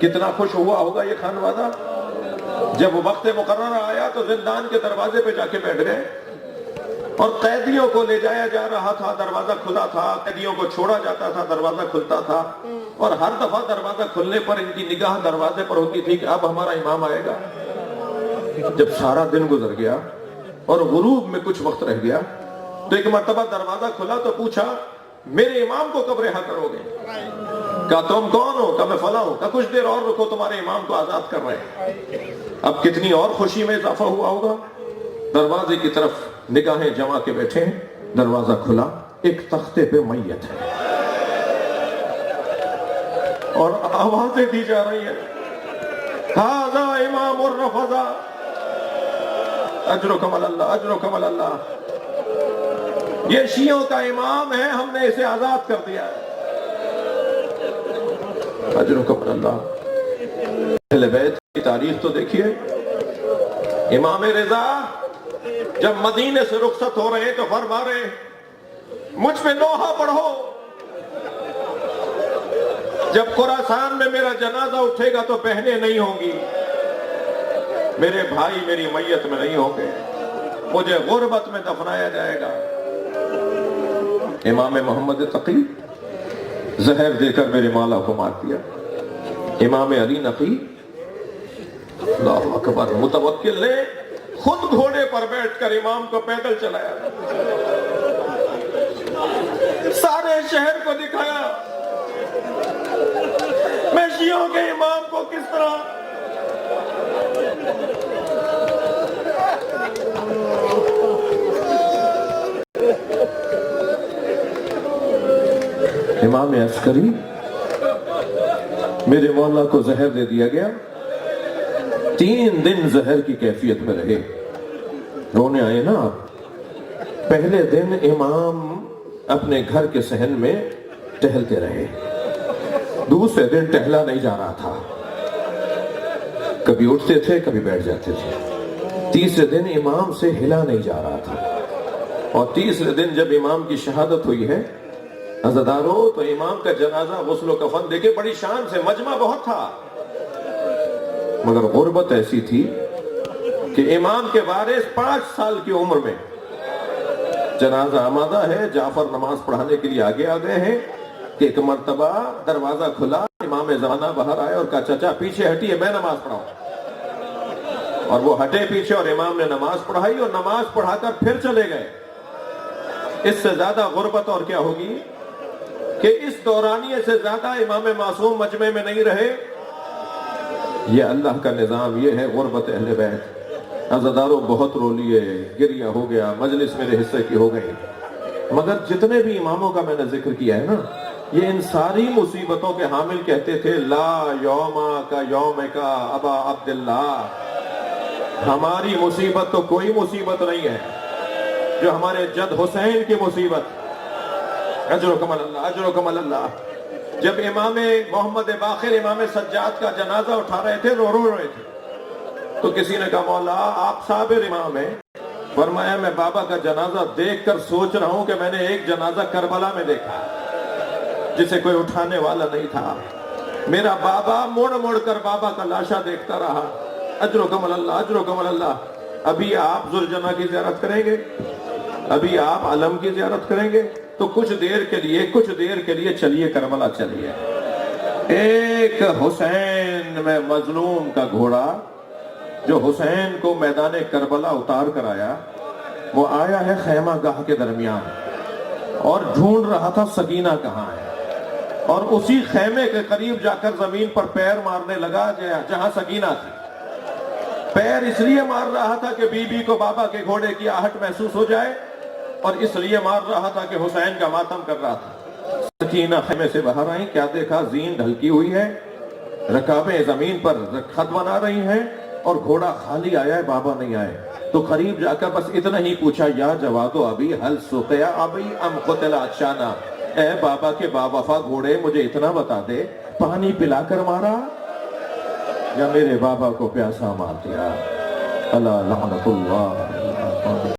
کتنا خوش ہوا ہوگا یہ خانوادہ۔ جب وہ وقت مقررہ آیا تو زندان کے دروازے پہ جا کے بیٹھ گئے، اور قیدیوں کو لے جایا جا رہا تھا، دروازہ کھلا تھا، قیدیوں کو چھوڑا جاتا تھا، دروازہ کھلتا تھا، اور ہر دفعہ دروازہ کھلنے پر ان کی نگاہ دروازے پر ہوتی تھی کہ اب ہمارا امام آئے گا۔ جب سارا دن گزر گیا اور غروب میں کچھ وقت رہ گیا تو ایک مرتبہ دروازہ کھلا تو پوچھا میرے امام کو کب رہا کرو گے؟ کہا تم کون ہو؟ کہا میں فلاں ہوں۔ کہا کچھ دیر اور رکو، تمہارے امام کو آزاد کر رہے ہیں۔ اب کتنی اور خوشی میں اضافہ ہوا ہوگا۔ دروازے کی طرف نگاہیں جما کے بیٹھے ہیں، دروازہ کھلا، ایک تختے پہ میت ہے اور آوازیں دی جا رہی ہیں، ھذا امام الرفضہ، اجرکم اللہ، اجرکم اللہ، یہ شیعوں کا امام ہے، ہم نے اسے آزاد کر دیا ہے۔ اجرکم اللہ۔ اہل بیت کی تاریخ تو دیکھیے، امام رضا جب مدینے سے رخصت ہو رہے تو فرما رہے مجھ پہ نوحہ پڑھو، جب خراسان میں میرا جنازہ اٹھے گا تو بہنیں نہیں ہوں گی، میرے بھائی میری میت میں نہیں ہوں گے، مجھے غربت میں دفنایا جائے گا۔ امام محمد تقی زہر دے کر میرے مولا کو مار دیا۔ امام علی نقی، اللہ اکبر، متوکل نے خود گھوڑے پر بیٹھ کر امام کو پیدل چلایا، سارے شہر کو دکھایا میں شیعوں کے امام کو کس طرح۔ امام عسکری، میرے مولا کو زہر دے دیا گیا، 3 دن زہر کی کیفیت میں رہے۔ رونے آئے نا آپ۔ پہلے دن امام اپنے گھر کے صحن میں ٹہلتے رہے، دوسرے دن ٹہلا نہیں جا رہا تھا، کبھی اٹھتے تھے کبھی بیٹھ جاتے تھے۔ تیسرے دن امام سے ہلا نہیں جا رہا تھا، اور تیسرے دن جب امام کی شہادت ہوئی ہے عزادارو، تو امام کا جنازہ غسل و کفن دیکھے بڑی شان سے، مجمع بہت تھا، مگر غربت ایسی تھی کہ امام کے وارث 5 سال کی عمر میں، جنازہ آمادہ ہے، جعفر نماز پڑھانے کے لیے آگے آ گئے ہیں کہ ایک مرتبہ دروازہ کھلا، امام زمانہ باہر آئے اور کہا چچا پیچھے ہٹیے میں نماز پڑھاؤں۔ اور وہ ہٹے پیچھے اور امام نے نماز پڑھائی اور نماز پڑھا کر پھر چلے گئے. اس سے زیادہ غربت اور کیا ہوگی کہ اس دورانیے سے زیادہ امام معصوم مجمع میں نہیں رہے. یہ اللہ کا نظام، یہ ہے غربت اہل بیت. عزاداروں بہت رو لیے، گریہ ہو گیا، مجلس میرے حصے کی ہو گئی، مگر جتنے بھی اماموں کا میں نے ذکر کیا ہے نا، یہ ان ساری مصیبتوں کے حامل کہتے تھے لا یوم کا یوم کا ابا عبداللہ. ہماری مصیبت تو کوئی مصیبت نہیں ہے جو ہمارے جد حسین کی مصیبت. اجرکم اللہ، اجرکم اللہ. جب امام محمد باقر امام سجاد کا جنازہ اٹھا رہے تھے، رو رہے تھے، تو کسی نے کہا مولا آپ صابر امام ہیں. فرمایا میں بابا کا جنازہ دیکھ کر سوچ رہا ہوں کہ میں نے ایک جنازہ کربلا میں دیکھا جسے کوئی اٹھانے والا نہیں تھا. میرا بابا مڑ مڑ کر بابا کا لاشا دیکھتا رہا. اجرکم اللہ، اجرکم اللہ. ابھی آپ ذوالجنہ کی زیارت کریں گے، ابھی آپ علم کی زیارت کریں گے، تو کچھ دیر کے لیے چلیے کربلا چلیے. ایک حسین میں مظلوم کا گھوڑا جو حسین کو میدان کربلا اتار کر آیا، وہ آیا ہے خیمہ گاہ کے درمیان اور ڈھونڈ رہا تھا سکینہ کہاں ہے، اور اسی خیمے کے قریب جا کر زمین پر پیر مارنے لگا جہاں سکینہ تھی. پیر اس لیے مار رہا تھا کہ بی بی کو بابا کے گھوڑے کی آہٹ محسوس ہو جائے، اور اس لیے مار رہا تھا کہ حسین کا ماتم کر رہا تھا. سکینہ خیمے سے باہر آئی، کیا دیکھا؟ زین ڈھلکی ہوئی ہے، رکابیں زمین پر خط بنا رہی ہیں، اور گھوڑا خالی آیا ہے، بابا نہیں آئے. تو قریب جا کر بس اتنا ہی پوچھا یا جواد ابھی حل سقیا ابھی ام قتل عطشانا. اے بابا کے با وفا گھوڑے، مجھے اتنا بتا دے، پانی پلا کر مارا یا میرے بابا کو پیاسا مار دیا؟ اللہ لعنت اللہ.